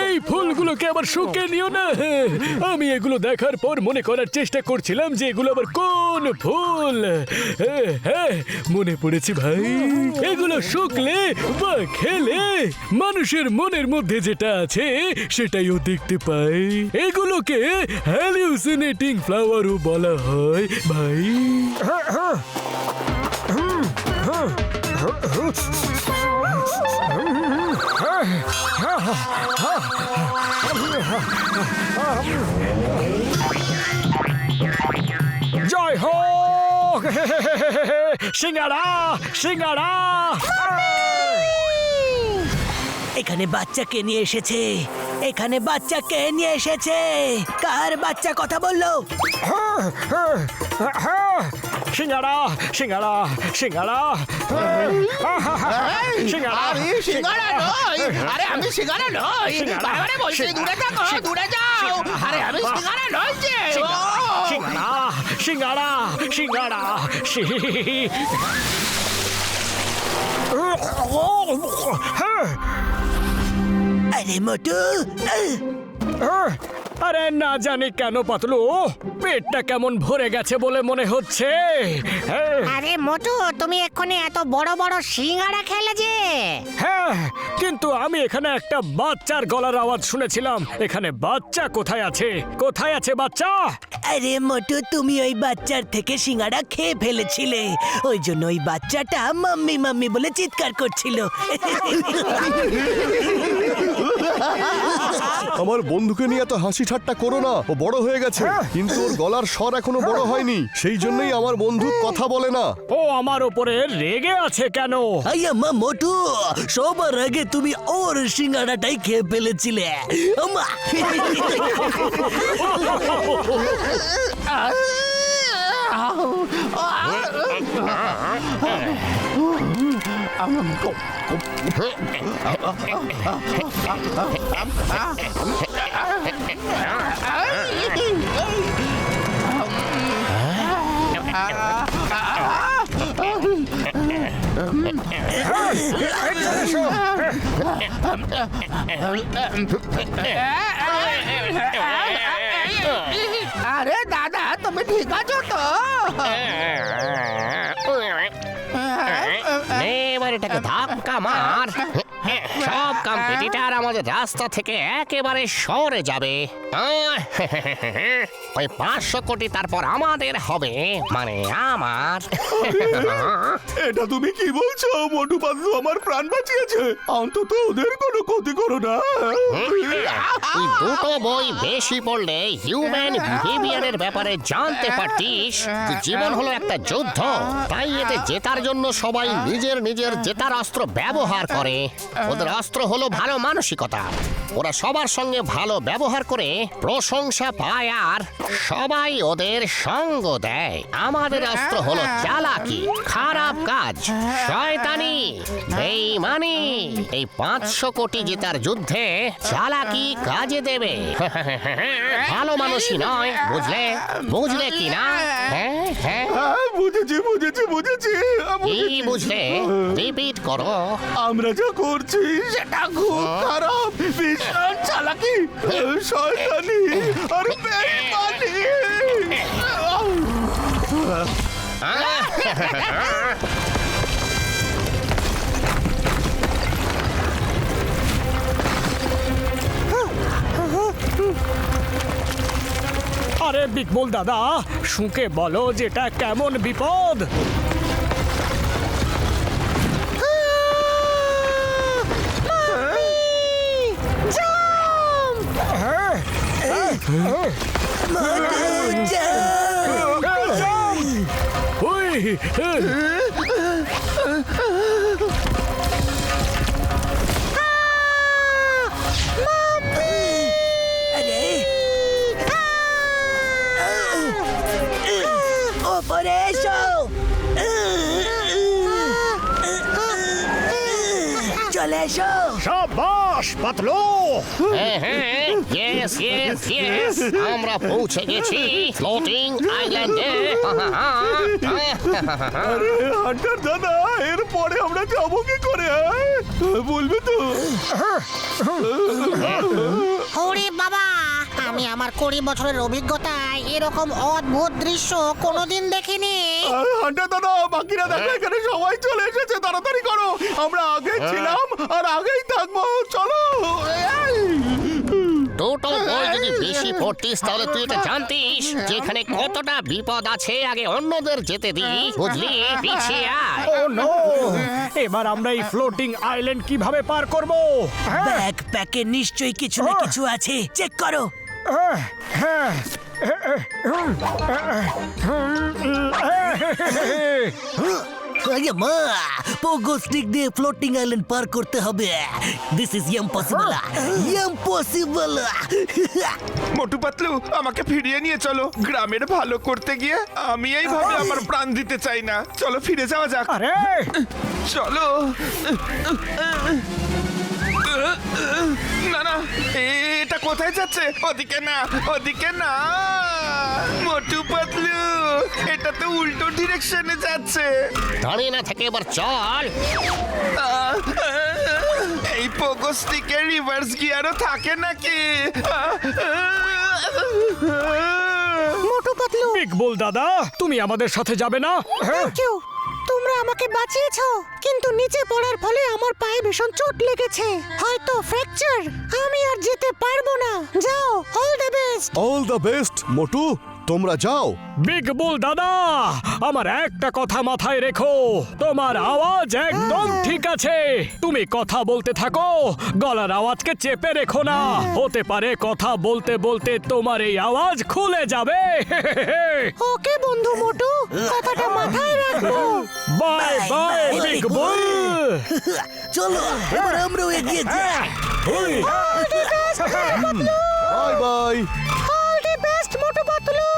এই ফুলগুলোকে আবার শুকে নিও না। আমি এগুলো দেখার পর মনে করার চেষ্টা করছিলাম যে এগুলো আবার কোন ফুল। হ্যাঁ, মনে পড়েছে ভাই, এগুলো শুকলে বা খেলে মানুষের মনের মধ্যে যেটা আছে সেটাইও দেখতে পাই। এগুলোকে হ্যালুসিনেটিং ফ্লাওয়ারও বলা হয় ভাই। জয় হো সিঙ্গারা, সিঙ্গারা।
এখানে বাচ্চা কে নিয়ে এসেছে? এখানে বাচ্চা কে নিয়ে এসেছে? কার বাচ্চা কথা বললো?
সিঙ্গারা, সিঙ্গারা, সিঙ্গারা, সিঙ্গারা।
আমি সিঙ্গারা নই, আরে আমি সিঙ্গারা নই, বাবারে বলছি দূরে থাকো, দূরে যাও। আরে আমি সিঙ্গারা নই যে।
সিঙ্গারা, সিঙ্গারা, সিঙ্গারা।
আরে মোটু,
আরে না জানি কেন পাতলু, পেটটা কেমন ভরে গেছে বলে মনে হচ্ছে।
আরে মোটু, তুমি এক্ষুনি এত বড় বড় সিঙ্গারা খেলে যে।
হ্যাঁ, কিন্তু আমি এখানে একটা বাচ্চার গলার আওয়াজ শুনেছিলাম। এখানে বাচ্চা কোথায় আছে? কোথায় আছে বাচ্চা?
আরে মোটু, তুমি ওই বাচ্চার থেকে সিঙ্গারা খেয়ে ফেলেছিলে, ওই জন্য ওই বাচ্চাটা মাম্মি মাম্মি বলে চিৎকার করছিল।
আমার বন্ধুকে নিয়ে এত হাসি ঠাট্টা করো না, ও বড় হয়ে গেছে, কিন্তু ওর গলার স্বর এখনো বড় হয়নি, সেই জন্যই আমার বন্ধু কথা বলে না।
ও আমার উপরে রেগে আছে কেন?
আম্মা মোটু, সবার আগে তুমি ওর সিঙ্গারাটাই খেয়ে ফেলেছিলে। আম্মা।
আরে দাদা, তুমি ঠিক আছো তো?
এবার এটাকে ধাক্কা মার। সব কম্পিটিটর আমাদের রাস্তা থেকে একেবারে সরে যাবে। ওই 500 কোটি তারপর আমাদের হবে, মানে আমার।
এটা তুমি কি বলছো? মোটু পাতলু আমার প্রাণ বাঁচিয়েছে, অন্তত ওদের কোনো ক্ষতি করো না।
তুই দুটো বই বেশি পড়লে হিউম্যান বিহেভিয়ারের ব্যাপারে জানতে পারতিস। জীবন হলো একটা যুদ্ধ, তাই এতে জেতার জন্য সবাই নিজের নিজের জেতার অস্ত্র ব্যবহার করে। ওদের অস্ত্র হলো ভালো মানসিকতা, ওরা সবার সঙ্গে ভালো ব্যবহার করে প্রশংসা পায় আর সবাই ওদের সঙ্গ দেয়। আমাদের অস্ত্র হলো চালাকি, খারাপ কাজ, শয়তানি, বেঈমানি। এই 500 কোটি জেতার যুদ্ধে চালাকি কাজে দেবে, ভালো মানুষই নয়। বুঝলে? বুঝলে কি না? হ্যাঁ হ্যাঁ,
বুঝেছি বুঝেছি বুঝেছি।
কি বুঝলে? রিপিট করো।
আমরা যা করছি সেটা খুব খারাপ, ভীষণ চালাকি, শয়তানি আর বেঈমানি।
আরে বিকবল দাদা, শুকে বলো যেটা কেমন বিপদ।
ওপরে এসো, চলে এসো।
সাবাস, সাবাস পাতলু।
হ্যাঁ হ্যাঁ ইয়েস ইয়েস ইয়েস আমরা পৌঁছে গেছি ফ্লোটিং আইল্যান্ডে
আরে হান্টার দাদা, এরপরে আমরা যাবো কি করে? বলবে তো?
ওরে বাবা, আমি আমার 20 বছরের অভিজ্ঞতায় এরকম অদ্ভুত দৃশ্য কোনোদিন দেখিনি।
হান্টার দাদা, বাকিরা দেখো এখানে সবাই চলে এসেছে, তাড়াতাড়ি করো। আমরা আগে ছিলাম আর আগেই থাকবো, চলো।
দুটো বই যদি বেশি পড়তিস তাহলে তুই এটা জানতিস যেখানে কতটা বিপদ আছে। আগে অন্যদের যেতে দি, বুঝলি? পিছিয়ে আয়।
ও নো, এবার আমরা এই ফ্লোটিং আইল্যান্ড কিভাবে পার করব?
ব্যাকপ্যাকে নিশ্চয়ই কিছু না কিছু আছে, চেক করো। মা, পোগো স্টিক দিয়ে ফ্লোটিং আইল্যান্ড পার করতে হবে। This is impossible, impossible.
Motu Patlu, আমাকে ফিরিয়ে নিয়ে চলো। গ্রামের ভালো করতে গিয়ে আমি এইভাবে আমার প্রাণ দিতে চাই না। চলো ফিরে যাওয়া যাক।
আরে
চলো। না না, এটা কোথায় যাচ্ছে? ওদিকে না, ওদিকে না। মোটু পাতলু, এটা তো উল্টো ডিরেকশনে যাচ্ছে।
দাঁড়িয়ে না থেকে এবার চল।
এই পোগো স্টিকের রিভার্স গিয়ারও থাকে নাকি?
মোটু পাতলু,
বিগ বুল দাদা, তুমি আমাদের সাথে যাবে না?
Thank you. তোমরা আমাকে বাঁচিয়েছো, কিন্তু নিচে পড়ার ফলে আমার পায়ে ভীষণ চোট লেগেছে, হয়তো ফ্র্যাকচার। আমি আর যেতে পারবো না। যাও, all the best.
All the best Motu, তোমরা যাও।
বিগ বুল দাদা, আমার একটা কথা মাথায় রেখো, তোমার আওয়াজ একদম ঠিক আছে। তুমি কথা বলতে থাকো, গলার আওয়াজকে চেপে রেখো না। হতে পারে কথা বলতে বলতে তোমার এই আওয়াজ খুলে যাবে।
ওকে বন্ধু মোটু, কথাটা মাথায় রাখবো।
বাই বাই বিগ বুল।
চলো এবার আমরাও এগিয়ে যাই।
Bye bye.
All the best Motu Patlu.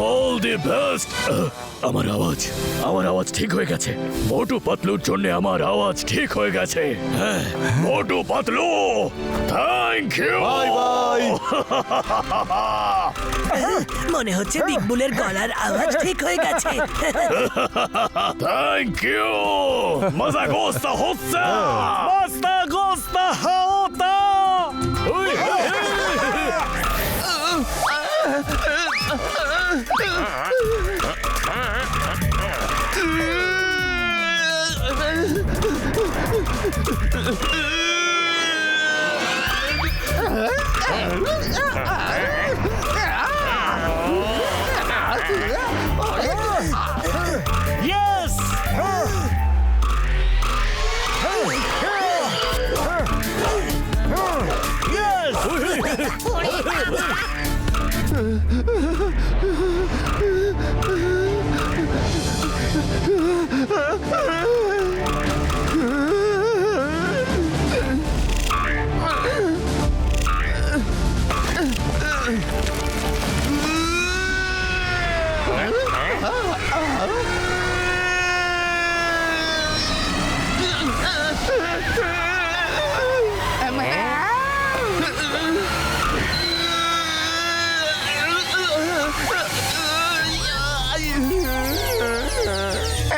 All the best. আমার আওয়াজ ঠিক হয়ে গেছে। মোটু পাতলুর জন্য আমার আওয়াজ ঠিক হয়ে গেছে। হ্যাঁ, Motu Patlu, thank you.
Bye bye.
মনে হচ্ছে বিগ বুলের গলার আওয়াজ ঠিক হয়ে গেছে।
Thank you. মজা গোস্তা হচ্ছে, মস্তা গোস্তা হতা। Yes!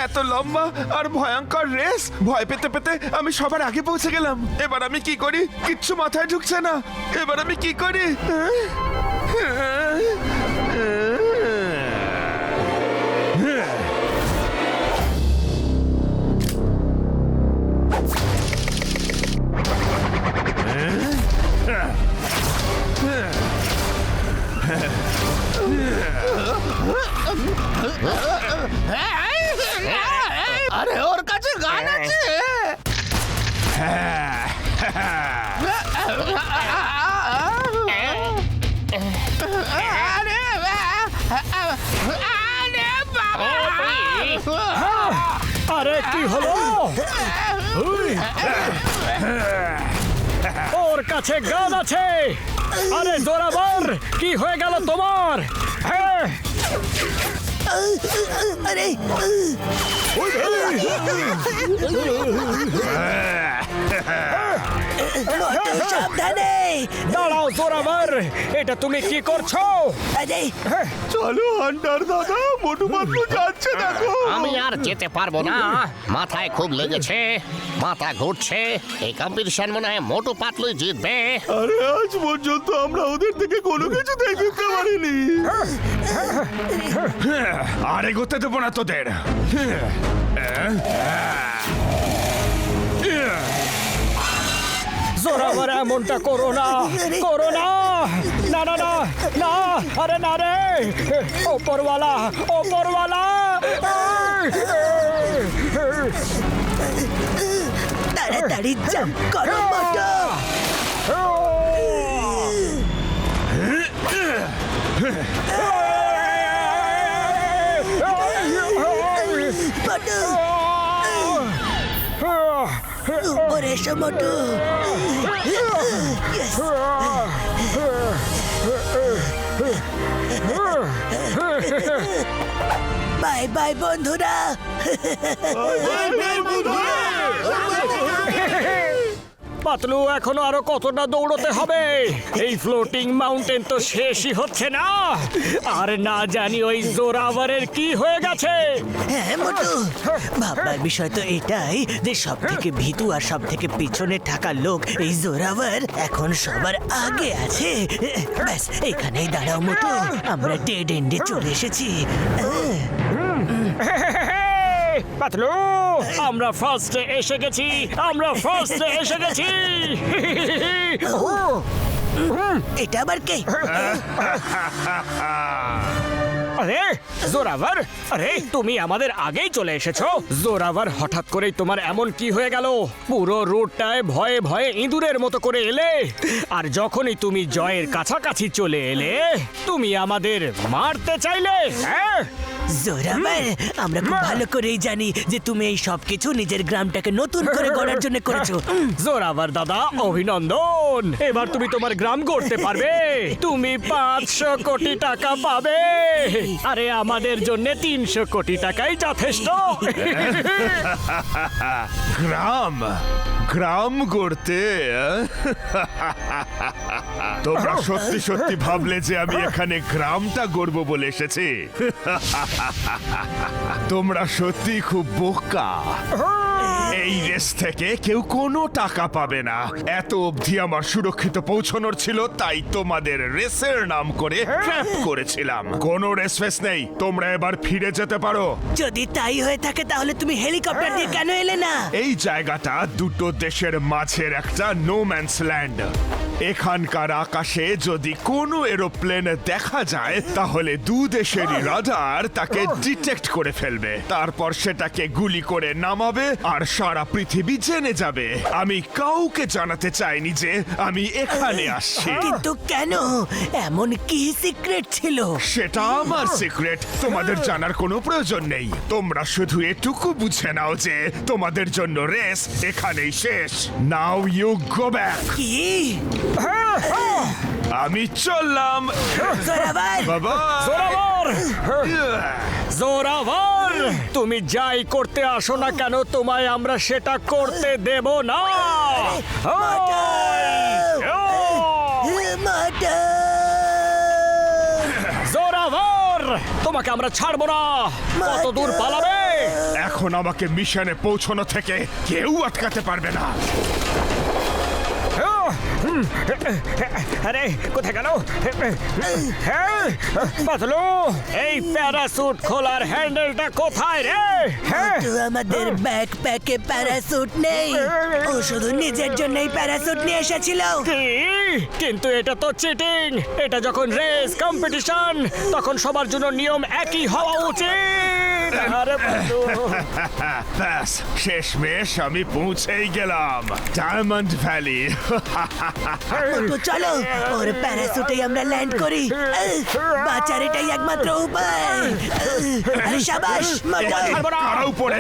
এত লম্বা আর ভয়ঙ্কর রেস, ভয় পেতে পেতে আমি সবার আগে পৌঁছে গেলাম। এবার আমি কি করি? কিচ্ছু মাথায় ঢুকছে না। এবার আমি কি করি?
আরে ওর কাছে গান আছে। আরে বাবা,
আরে কি হলো? ওর কাছে গান আছে। আরে জোরাবার, কি হয়ে গেল তোমার? হ্যাঁ,
আরে মোটু সাবধানে।
দাঁড়াও জোরাবার, এটা তুমি কি করছো?
আরে
চলো হান্টার দাদা, মোটু পাতলু যাচ্ছে দেখো।
আমি আর যেতে পারবো না, মাথায় খুব লেগেছে, মাথা ঘুরছে। এই কম্পিটিশন মনে হয় মোটু পাতলুই জিতবে।
আরে আজ পর্যন্ত আমরা ওদের থেকে কোনো কিছু দেখতে পারিনি।
আর এগোতে দেবো না তোদের।
জোরাবার এমনটা করো না, করো না। না না না না, আরে না রে, ওপরওয়ালা, ওপরওয়ালা।
তাড়াতাড়ি জাম্প করো মোটু। মোটু উপরে এসো মোটু। Yes! বাই বাই বন্ধুরা।
পাতলু, এখনো আরো কতটা দৌড়তে হবে? এই ফ্লোটিং মাউন্টেন তো শেষই হচ্ছে না। আর না জানি ওই জোরাভারের কি হয়ে গেছে।
হ্যাঁ মোটু, ভাববার বিষয় তো এটাই যে সব থেকে ভীতু আর সব থেকে পিছনে থাকা লোক এই জোরাভার এখন সবার আগে আছে। ব্যাস এখানেই দাঁড়াও মোটু, আমরা ডেড এন্ডে চলে এসেছি।
পাতলু, আমরা ফার্স্টে এসে গেছি, আমরা ফার্স্টে এসে গেছি।
এটা আবার কে?
আরে জোরাভার, আরে তুমি আমাদের আগেই চলে এসেছো। জোরাভার, হঠাৎ করেই তোমার এমন কি হয়ে গেল? পুরো রুটটায় ভয়ে ভয়ে ইঁদুরের মতো করে এলে, আর যখনই তুমি জয়ের কাছাকাছি চলে এলে তুমি আমাদের মারতে চাইলে। হ্যাঁ
জোরাভার, আমরা খুব ভালো করেই জানি যে তুমি এই সব কিছু নিজের গ্রামটাকে নতুন করে গড়ার জন্য করেছো।
জোরাভার দাদা, অভিনন্দন। এবার তুমি তোমার গ্রাম গড়তে পারবে। তুমি 500 কোটি টাকা পাবে। আরে আমাদের জন্য 300 কোটি টাকাই যথেষ্ট।
গ্রাম গ্রাম গড়তে? তোমরা সত্যি সত্যি ভাবলে যে আমি এখানে গ্রামটা গড়বো বলে এসেছি? তোমরা সত্যি খুব বোকা। এই রেস থেকে কেউ কোনো টাকা পাবে না। এত অবধি আমার সুরক্ষিত পৌঁছানোর ছিল, তাই তোমাদের রেসের নাম করে ট্র্যাপ করেছিলাম। কোনো রেস ফেস নেই, তোমরা এবার ফিরে যেতে পারো।
যদি তাই হয়ে থাকে তাহলে তুমি হেলিকপ্টার দিয়ে কেন এলে না?
এই জায়গাটা দুটো দেশের মাঝের একটা নো ম্যানস ল্যান্ড। এখানকার আকাশে যদি কোনো এরোপ্লেন দেখা যায় তাহলে দু দেশেরই রাডার তাকে ডিটেক্ট করে ফেলবে। তারপর সেটাকে গুলি করে নামাবে আর সারা পৃথিবী জেনে যাবে। আমি কাউকে জানাতে চাইনি যে আমি এখানে আসছি।
কিন্তু কেন? এমন কি সিক্রেট ছিল?
সেটা আমার সিক্রেট, তোমাদের জানার কোনো প্রয়োজন নেই। তোমরা শুধু এটুকু বুঝে নাও যে তোমাদের জন্য রেস এখানেই শেষ। Now you go back.
কি?
আমি চললাম।
জোরাভার,
বাবা
জোরাভার, জোরাভার, তুমি যাই করতে আসো না কেন তোমায় আমরা সেটা করতে দেব না। জোরাভার, তোমাকে আমরা ছাড়বো না। কত দূর পালাবে?
এখন আমাকে মিশনে পৌঁছানো থেকে কেউ আটকাতে পারবে না।
আরে কোথায় গেল? হ্যাঁ পাতলু, এই প্যারাসুট খোলার হ্যান্ডেলটা কোথায় রে? হ্যাঁ,
তো আমাদের ব্যাকপ্যাকে প্যারাসুট নেই। ও শুধু নিজের জন্যই প্যারাসুট নিয়ে এসেছিল।
কি? কিন্তু এটা তো চিটিং। এটা যখন রেস কম্পিটিশন তখন সবার জন্য নিয়ম একই হওয়া উচিত। আরে পাতলু,
ব্যাস শেষমেশ আমি পৌঁছেই গেলাম ডায়মন্ড ভ্যালি।
তো চলো ওর প্যারাসুটেই আমরা ল্যান্ড করি। বাঁচার এটাই একমাত্র উপায়। আরে শাবাশ মোটু।
কারা উপরে?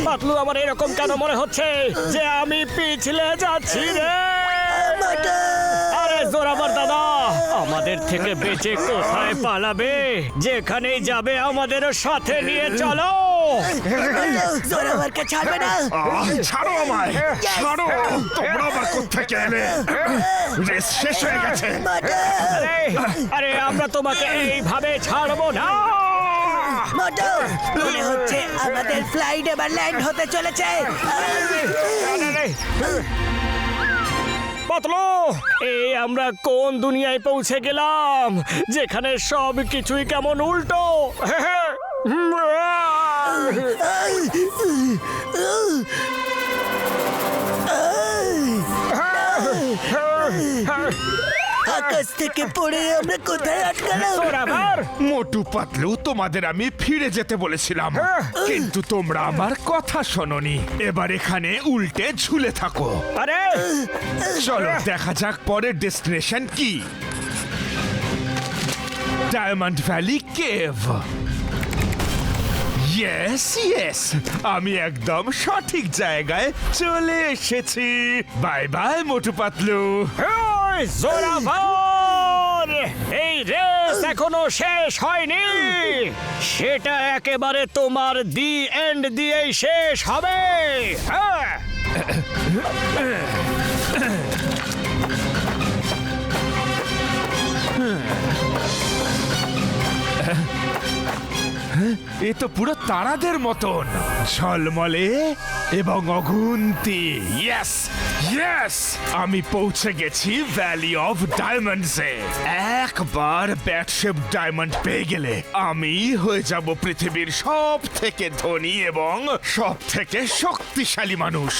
পাতলু, আমার এরকম কেন মনে হচ্ছে যে আমি পিছলে যাচ্ছি রে?
মোটু,
আরে জোরাভার দাদা, আমাদের থেকে বেঁচে কোথায় পালাবে? যেখানেই যাবে আমাদের সাথে নিয়ে চলো।
জোরাভারকে ছাড়বে না।
ছাড়ো আমায়, ছাড়ো। তোমরা আবার কোত্থেকে এলে? রেস শেষ হয়ে গেছে।
আরে আরে আমরা তোমাকে এইভাবে ছাড়বো না।
মোটু, মনে হচ্ছে আমাদের ফ্লাইট এবার ল্যান্ড হতে চলেছে।
পাতলু, এই আমরা কোন দুনিয়ায় পৌঁছে গেলাম যেখানে সব কিছুই কেমন উল্টো।
আকাশ থেকে পড়ে আমরা কোথায় আটকালাম?
জোরাভার,
মোটু পাতলু, তোমাদের আমি ফিরে যেতে বলেছিলাম, কিন্তু তোমরা আমার কথা শোনোনি। এবার এখানে উল্টে ঝুলে থাকো।
আরে
চলো দেখা যাক পরের ডেস্টিনেশন কি। Diamond valley cave. Yes yes, আমি একদম সঠিক জায়গায় চলে এসেছি। Bye bye Motu Patlu.
ওই জোরাভার, এই রেস এখনো শেষ হয়নি। সেটা একেবারে তোমার দি এন্ড দিয়েই শেষ হবে। হ্যাঁ,
এ তো পুরো তারাদের মতন ঝলমলে এবং অগুন্তি। ইয়েস ইয়েস, আমি পৌঁছে গেছি ভ্যালি অফ ডায়মন্ডসে। একবার ব্যাটশেপ ডায়মন্ড পেয়ে গেলে আমি হয়ে যাব পৃথিবীর সব থেকে ধনী এবং সব থেকে শক্তিশালী মানুষ।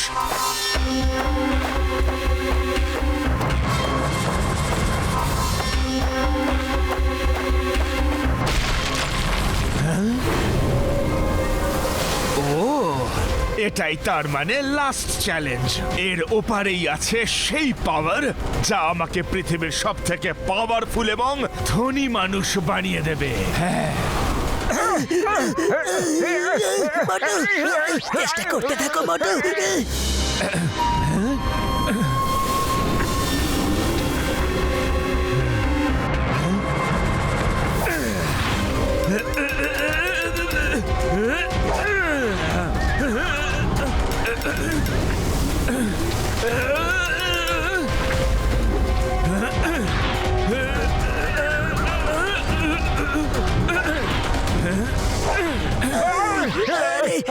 এটাই তার মানে লাস্ট চ্যালেঞ্জ। এর ওপারেই আছে সেই পাওয়ার যা আমাকে পৃথিবীর সব থেকে পাওয়ারফুল এবং ধনী মানুষ বানিয়ে দেবে। হ্যাঁ,
মোটু, চেষ্টা করতে থাকো মোটু।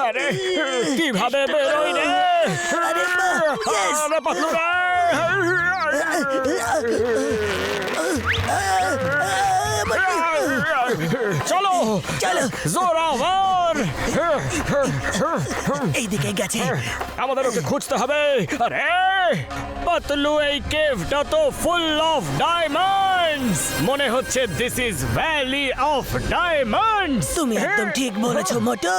আরে কিভাবে বেরোই রে?
আরে বাহ, yes!
আরে পাতলু রে! চলো
চলো,
জোরাভার,
এইদিকে গেছে।
আমাদের ওকে খুঁজতে হবে। আরে পাতলু, এই কেভটা তো ফুল অফ ডায়মন্ডস। মনে হচ্ছে this is valley of diamonds.
তুমি একদম ঠিক বলেছো মোটু।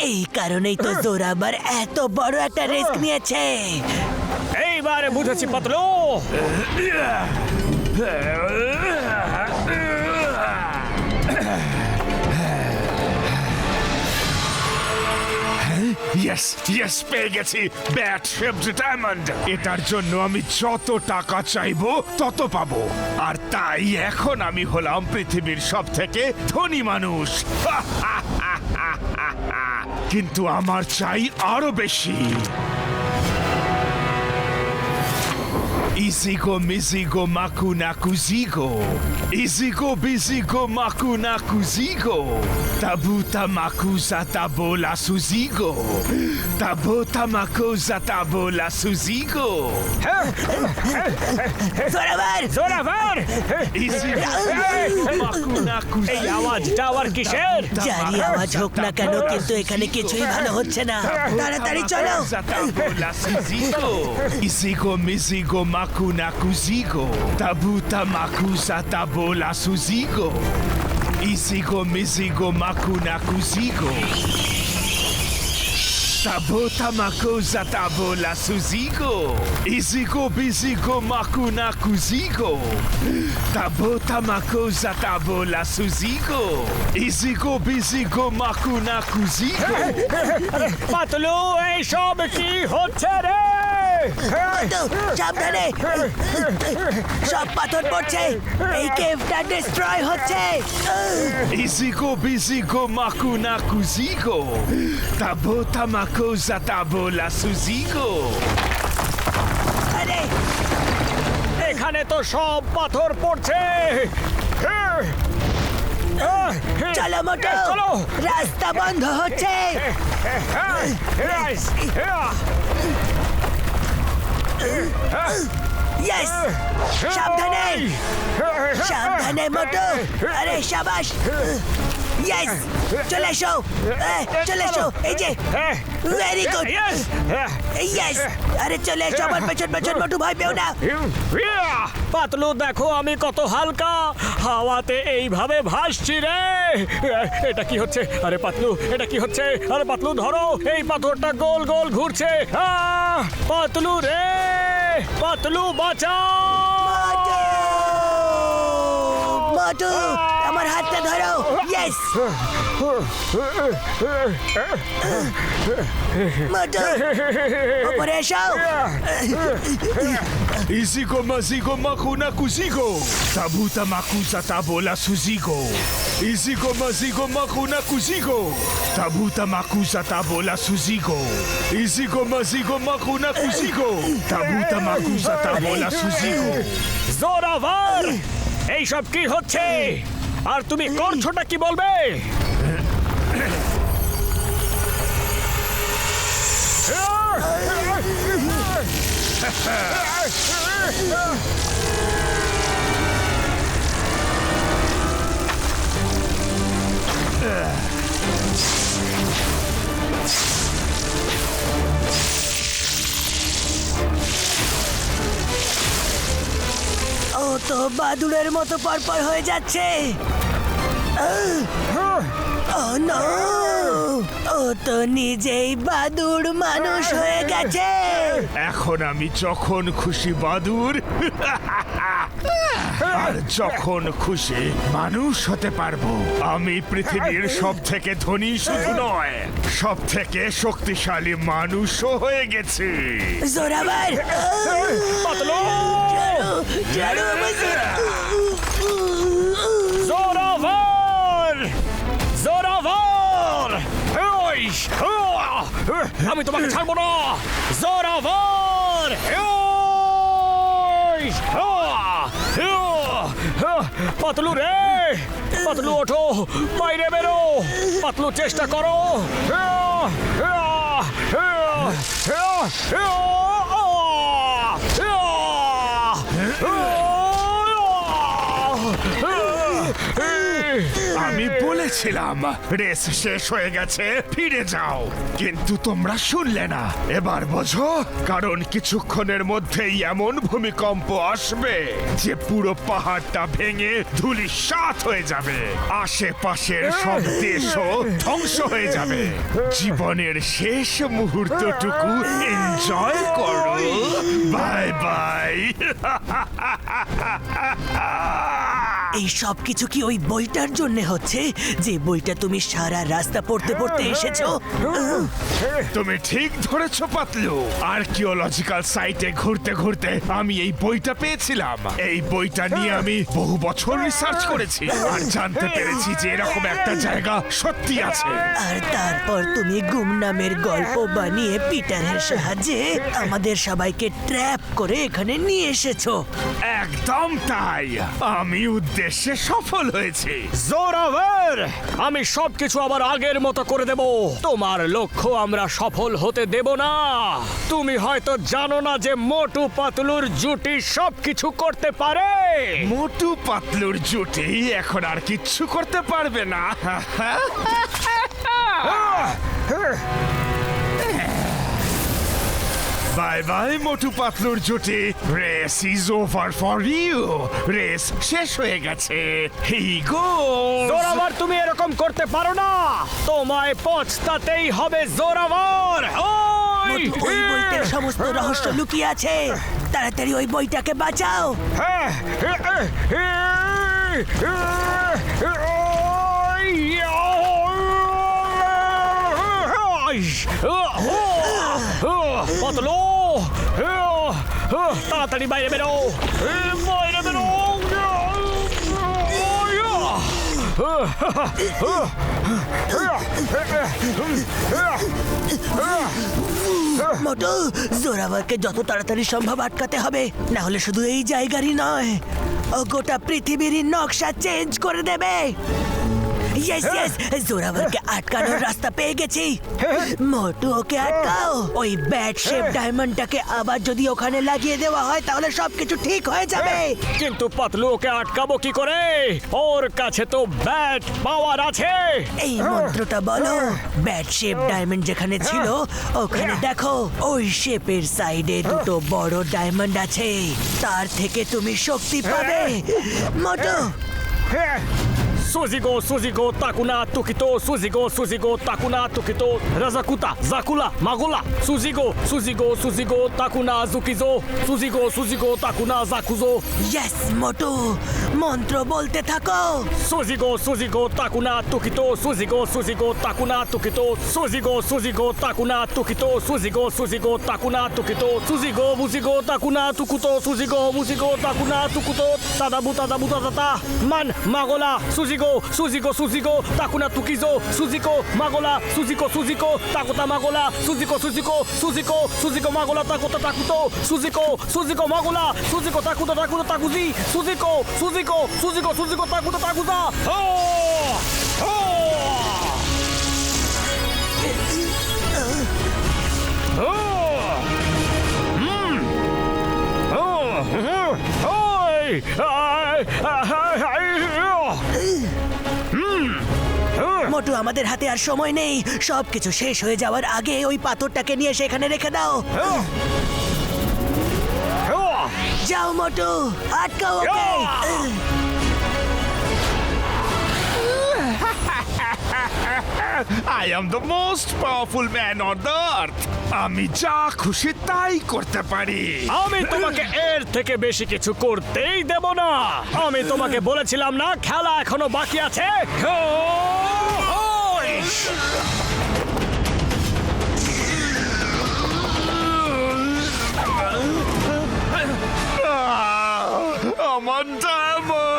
এই কারণেই তো জোরাভার এত বড় একটা রিস্ক নিয়েছে।
এইবারে বুঝেছি পাতলু।
ইয়েস ইয়েস, পেয়ে গেছি ব্যাট শেপড ডায়মন্ড। এটার জন্য আমি যত টাকা চাইবো তত পাবো, আর তাই এখন আমি হলাম পৃথিবীর সব থেকে ধনী মানুষ। কিন্তু আমার চাই আরো বেশি। Izigo mizigo makuna kuzigo. Izigo bizigo makuna kuzigo. Tabuta makuza tabola suzigo. Tabuta makuza tabola suzigo.
জোরাভার,
জোরাভার,
Izigo makuna
এই
kuzigo.
আওয়াজটা আবার কিসের?
জানি আওয়াজ হোক না কেন, কিন্তু এখানে কিছুই ভালো হচ্ছে না। তাড়াতাড়ি চলো।
Tabola suzigo. Izigo mizigo makuna kuzigo. Tabuta makuza tabola suzigo. Izigo mizigo makuna kuzigo. Tabota makuza tabola suzigo. Izigo bizigo makuna kuzigo. Tabota makuza tabola suzigo. Izigo bizigo makuna kuzigo.
Patlu, এই সব কি হচ্ছে রে?
মোটু, সাবধানে সব পাথর পড়ছে এই কেভটা ডিস্ট্রয় হচ্ছে
Izigo bizigo maku naku zigo. Tabo tamako zatabo la suzigo.
আরে
এখানে তো সব পাথর পড়ছে।
চলো মোটু,
চলো।
রাস্তা বন্ধ হচ্ছে। ইয়েস, সাবধানে সাবধানে মোটু। আরে শাবাশ, ইয়েস, চলে এসো চলে এসো। এই যে ভেরি গুড, ইয়েস। আরে চলে এসো আমার পেছন পেছন, মোটু ভয় পেও না।
পাতলু দেখো আমি কত হালকা, হাওয়াতে এইভাবে ভাসছি রে। এটা কি হচ্ছে? আরে পাতলু, এটা কি হচ্ছে? আরে পাতলু ধরো, এই পাথরটা গোল গোল ঘুরছে। পাতলু রে, পাতলু বাঁচাও।
মোটু আমার হাতটা ধরো, ইয়েস। মোটু উপরে এসো।
Izigo mazigo maku naku zigo. Tabu tamaku zatabo la suzigo. Izigo mazigo maku naku zigo. Tabu tamaku zatabo la suzigo. Izigo mazigo maku naku zigo. Tabu tamaku zatabo la suzigo.
জোরাভার, এইসব কি হচ্ছে? আর তুমি করছোটা কি বলবে?
ও তো বাদুড়ের মতো পরপর হয়ে যাচ্ছে। ও নো, ও তো নিজেই বাদুড় মানুষ হয়ে গেছে।
এখন আমি যখন খুশি বাদুর আর যখন খুশি মানুষ হতে পারবো। আমি পৃথিবীর সব থেকে ধনী শুধু নয়, সব থেকে শক্তিশালী মানুষও হয়ে গেছি।
জোরাবার,
পাতলু,
ছাড়ো আমাকে।
জোরাভার, জোরাভার, আমি তোমাকে ছাড়বো না। জোরাভার, পাতলু রে, পাতলু ওঠো, বাইরে বেরো। পাতলু চেষ্টা করো।
আমি বলেছিলাম রেস শেষ হয়ে গেছে, ফিরে যাও, কিন্তু তোমরা শুনলে না। এবার বোঝো, কারণ কিছুক্ষণের মধ্যেই এমন ভূমিকম্প আসবে যে পুরো পাহাড়টা ভেঙে ধূলিসাৎ হয়ে যাবে। আশেপাশের সব দেশও ধ্বংস হয়ে যাবে। জীবনের শেষ মুহূর্তটুকু এনজয় করো। Bye bye.
এই সব কিছু কি ওই বইটার জন্য হচ্ছে, যে বইটা তুমি সারা রাস্তা পড়তে পড়তে এসেছো?
তুমি ঠিক ধরেছো পাতলু। আর্কিওলজিক্যাল সাইটে ঘুরতে ঘুরতে আমি এই বইটা পেয়েছিলাম। এই বইটা নিয়ে আমি বহু বছর রিসার্চ করেছি আর জানতে পেরেছি যে এরকম একটা জায়গা সত্যি আছে।
আর তারপর তুমি গুমনামের গল্প বানিয়ে পিটারের সাহায্যে আমাদের সবাইকে ট্র্যাপ করে এখানে নিয়ে এসেছো।
একদম তাই, আমি উদ্দেশ্যে সফল হয়েছি।
জোরাভার, আমি সবকিছু আবার আগের মতো করে দেব। তোমার লক্ষ্য আমরা সফল হতে দেব না। তুমি হয়তো জানো না যে মোটু পাতলুর জুটি সবকিছু করতে পারে।
মোটু পাতলুর জুটি এখন আর কিচ্ছু করতে পারবে না। বাই বাই মোটু পাতলুর জুটি। Race is over for you. Race শেষ হয়ে গেছে। হি গোস।
জোরাভার, তুমি এরকম করতে পারো না। তোমায় পছতাতেই হবে জোরাভার। ওই
ওই বইটার সমস্ত রহস্য লুকিয়ে আছে। তাড়াতাড়ি ওই বইটাকে বাঁচাও।
পাতলু, তাড়াতাড়ি বাইরে বেরো, বাইরে বেরো।
মোটু, জোরাভারকে যত তাড়াতাড়ি সম্ভব আটকাতে হবে, না হলে শুধু এই জায়গারই নয়, ও গোটা পৃথিবীর নকশা চেঞ্জ করে দেবে। ইয়েস ইয়েস, জোরাভারকে আটকানোর রাস্তা পেয়ে গেছি। মোটু, ওকে আটকাও। ওই ব্যাট শেপ ডায়মন্ডটাকে আবার যদি ওখানে লাগিয়ে দেওয়া হয় তাহলে সবকিছু ঠিক হয়ে যাবে।
কিন্তু পাতলু, ওকে আটকাবো কি করে? ওর কাছে তো ব্যাট পাওয়ার আছে।
এই মন্ত্রটা বলো। ব্যাট শেপ ডায়মন্ড যেখানে ছিল ওখানে দেখো, ওই শেপের সাইডে দুটো বড় ডায়মন্ড আছে, তার থেকে তুমি শক্তি পাবে। মোটু,
Suzigo, Suzigo, Takuna, Tukito, Suzigo, Suzigo, Takuna, Tukito, Razakuta, Zakula, Magula, Suzigo, Suzigo, Suzigo, Takuna, Zukizo, Suzigo, Suzigo, Takuna, Zakuzo.
Yes Motu, মন্ত্র বলতে থাকো।
Suzigo, Suzigo, Takuna, Tukito, Suzigo, Suzigo, Takuna, Tukito, Suzigo, Suzigo, Takuna, Tukito, Suzigo, Suzigo, Takuna, Tukito, Suzigo, Buzigo, Takuna, Tukuto, Suzigo, Buzigo, Takuna, Tukuto, Tadabu, Tadabu, Tadata, Man, Magola, Suzigo, Suzigo, Suzigo, Takuna, Tukizo, Suzigo, Magola, Suzigo, Suzigo, Takota, Magola, Suzigo, Suzigo, Suzigo, Suzigo, Magola, Takota, Takuto, Suzigo, Suzigo, Magola, Suzigo, Takuta, Takuta, Takuzi, Suzigo, Suzigo, Suzigo, Suzigo, Takuta, Takuza.
মোটু, আমাদের হাতে আর সময় নেই। সবকিছু শেষ হয়ে যাওয়ার আগে ওই পাথরটাকে নিয়ে সেখানে রেখে দাও। যাও মোটু, আটকাও ওকে।
I am the most powerful man on the earth. আমি যা খুশি তাই করতে পারি।
আমি তোমাকে এর থেকে বেশি কিছু করতেই দেব না। আমি তোমাকে বলেছিলাম না খেলা এখনো বাকি আছে।
আমার ডায়মন্ড!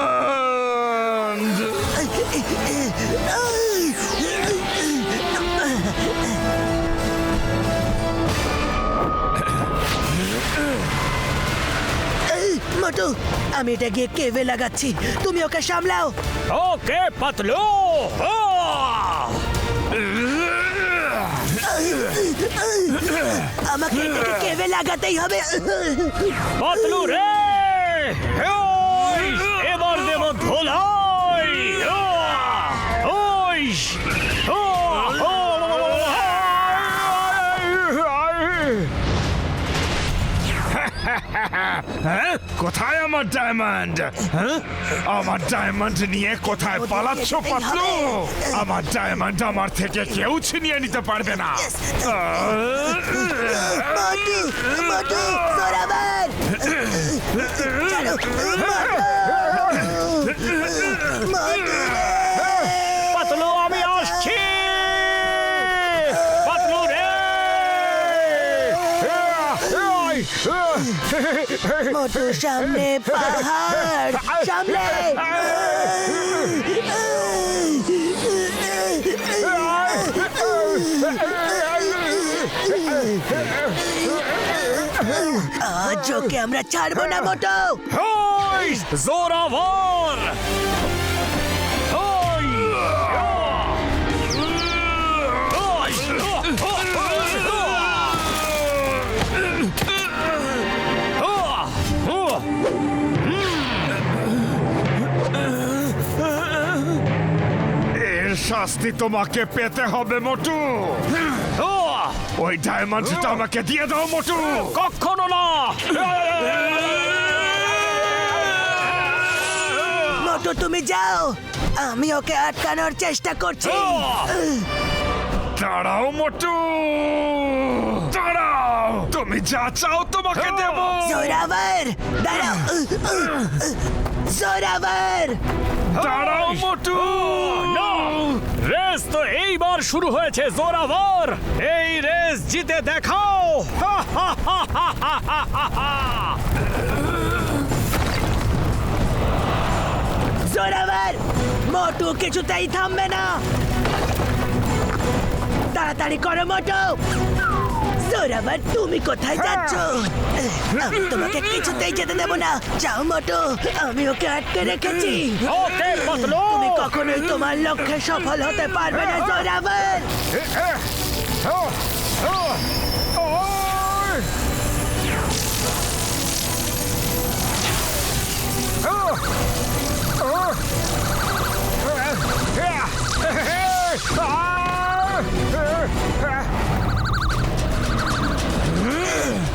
মোটু, আমি এটা গিয়ে কেভে লাগাচ্ছি, তুমি ওকে সামলাও।
ওকে পাতলু।
আমাকে এটাকে কেভে লাগাতেই হবে।
পাতলু রে, এবার দেব ধোলাই।
কোথায় আমার ডায়মন্ড? আমার ডায়মন্ড নিয়ে কোথায় পালাচ্ছ পাতলু? আমার ডায়মন্ড আমার থেকে কেউ ছিনিয়ে নিতে পারবে না।
মোটু, মোটু, জোরাভার! চলো, মোটু!
পাতলু, আমি আসছি। পাতলু রে!
মোটু, সামনে পাহাড়, সামনে! আজ ওকে আমরা ছাড়বো না মোটু।
জোরাভার!
এর শাস্তি তোমাকে পেতে হবে মোটু। ওই ডায়মন্ডটা আমাকে দিয়ে দাও মোটু।
কখনো না।
মোটু, তুমি যাও, আমি ওকে আটকানোর চেষ্টা করছি।
দাঁড়াও মোটু, দাঁড়াও। তুমি যা চাও তোমাকে দেব।
জোরাভার, দাঁড়াও। জোরাবার!
দাঁড়াও মোটু
না! রেস তো এইবার শুরু হয়েছে জোরাবার! এই রেস জিতে দেখাও!
জোরাবার! মোটু কিছুতেই থামবে না! তাড়াতাড়ি করো মোটু! জোরাবার, তুমি কোথায় যাচ্ছ? আমি তোমাকে কিছুতেই যেতে দেব না। যাও মোটু, আমি ওকে আটকে রেখেছি।
ওকে পাতলু!
তুমি কখনোই তোমার লক্ষ্যে সফল হতে পারবে না জোরাবার।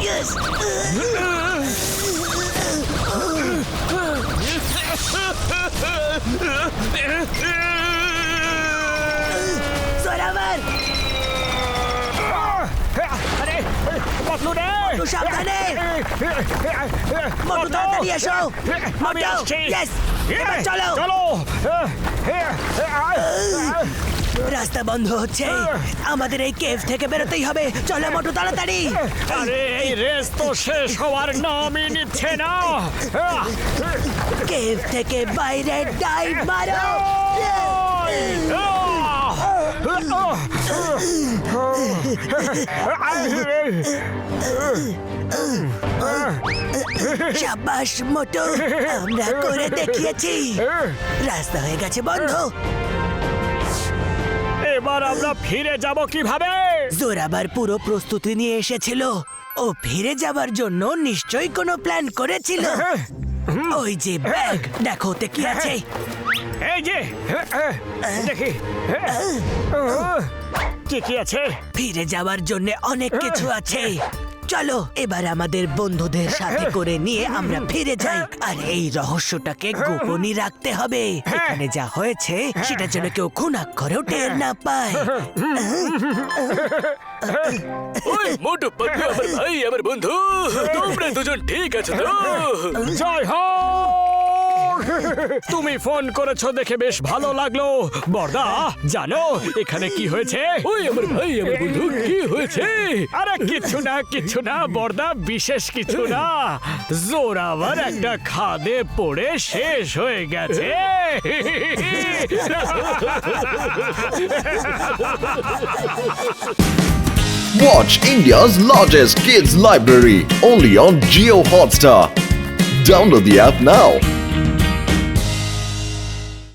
Yes! জোরাবার!
আরে পাতলু রে!
মোটু সাবধানে! মোটু তাড়াতাড়ি এসো!
আমি
মোটু!
আসছি!
Yes! এবার চলো!
চলো!
রাস্তা বন্ধ হচ্ছে। আমাদের এই কেভ থেকে বেরোতেই হবে। চলো মোটু, তাড়াতাড়ি!
আরে এই রেস তো শেষ হওয়ার নামই নিচ্ছে না!
কেভ থেকে বাইরে ডাইভ মারো! শাবাশ মোটু, আমরা করে দেখিয়েছি। রাস্তা হয়ে গেছে বন্ধ।
এবার আমরা ফিরে যাব কিভাবে?
জোরাবার পুরো প্রস্তুতি নিয়ে এসেছিল। ও ফিরে যাবার জন্য নিশ্চয়ই কোনো প্ল্যান করেছিল। ওই যে ব্যাগ, দেখো ওতে কি আছে।
এই যে দেখি কি কি আছে?
ফিরে যাওয়ার জন্য অনেক কিছু আছে। চলো এবার আমাদের বন্ধুদের সাথে করে নিয়ে আমরা ফিরে যাই। আর এই রহস্যটাকে গোপনই রাখতে হবে। এখানে যা হয়েছে সেটা যেন কেউ খুনাক্ষরেও টের না পায়।
ওই মোটু পাতলু আমার ভাই, আমার বন্ধু, তোমরা দুজন ঠিক আছো তো? জয় হোক! তুমি ফোন করেছো দেখে বেশ ভালো লাগলো। বর্দা, জানো এখানে কি হয়েছে? ওই আমার ভাই, আমার বন্ধু, কি হয়েছে? আরে কিছু না, কিছু না বর্দা, বিশেষ কিছু না। জোরাবার একটা খাদে পড়ে শেষ হয়ে গেছে।
Watch India's largest kids library only on Jio Hotstar. Download the app now.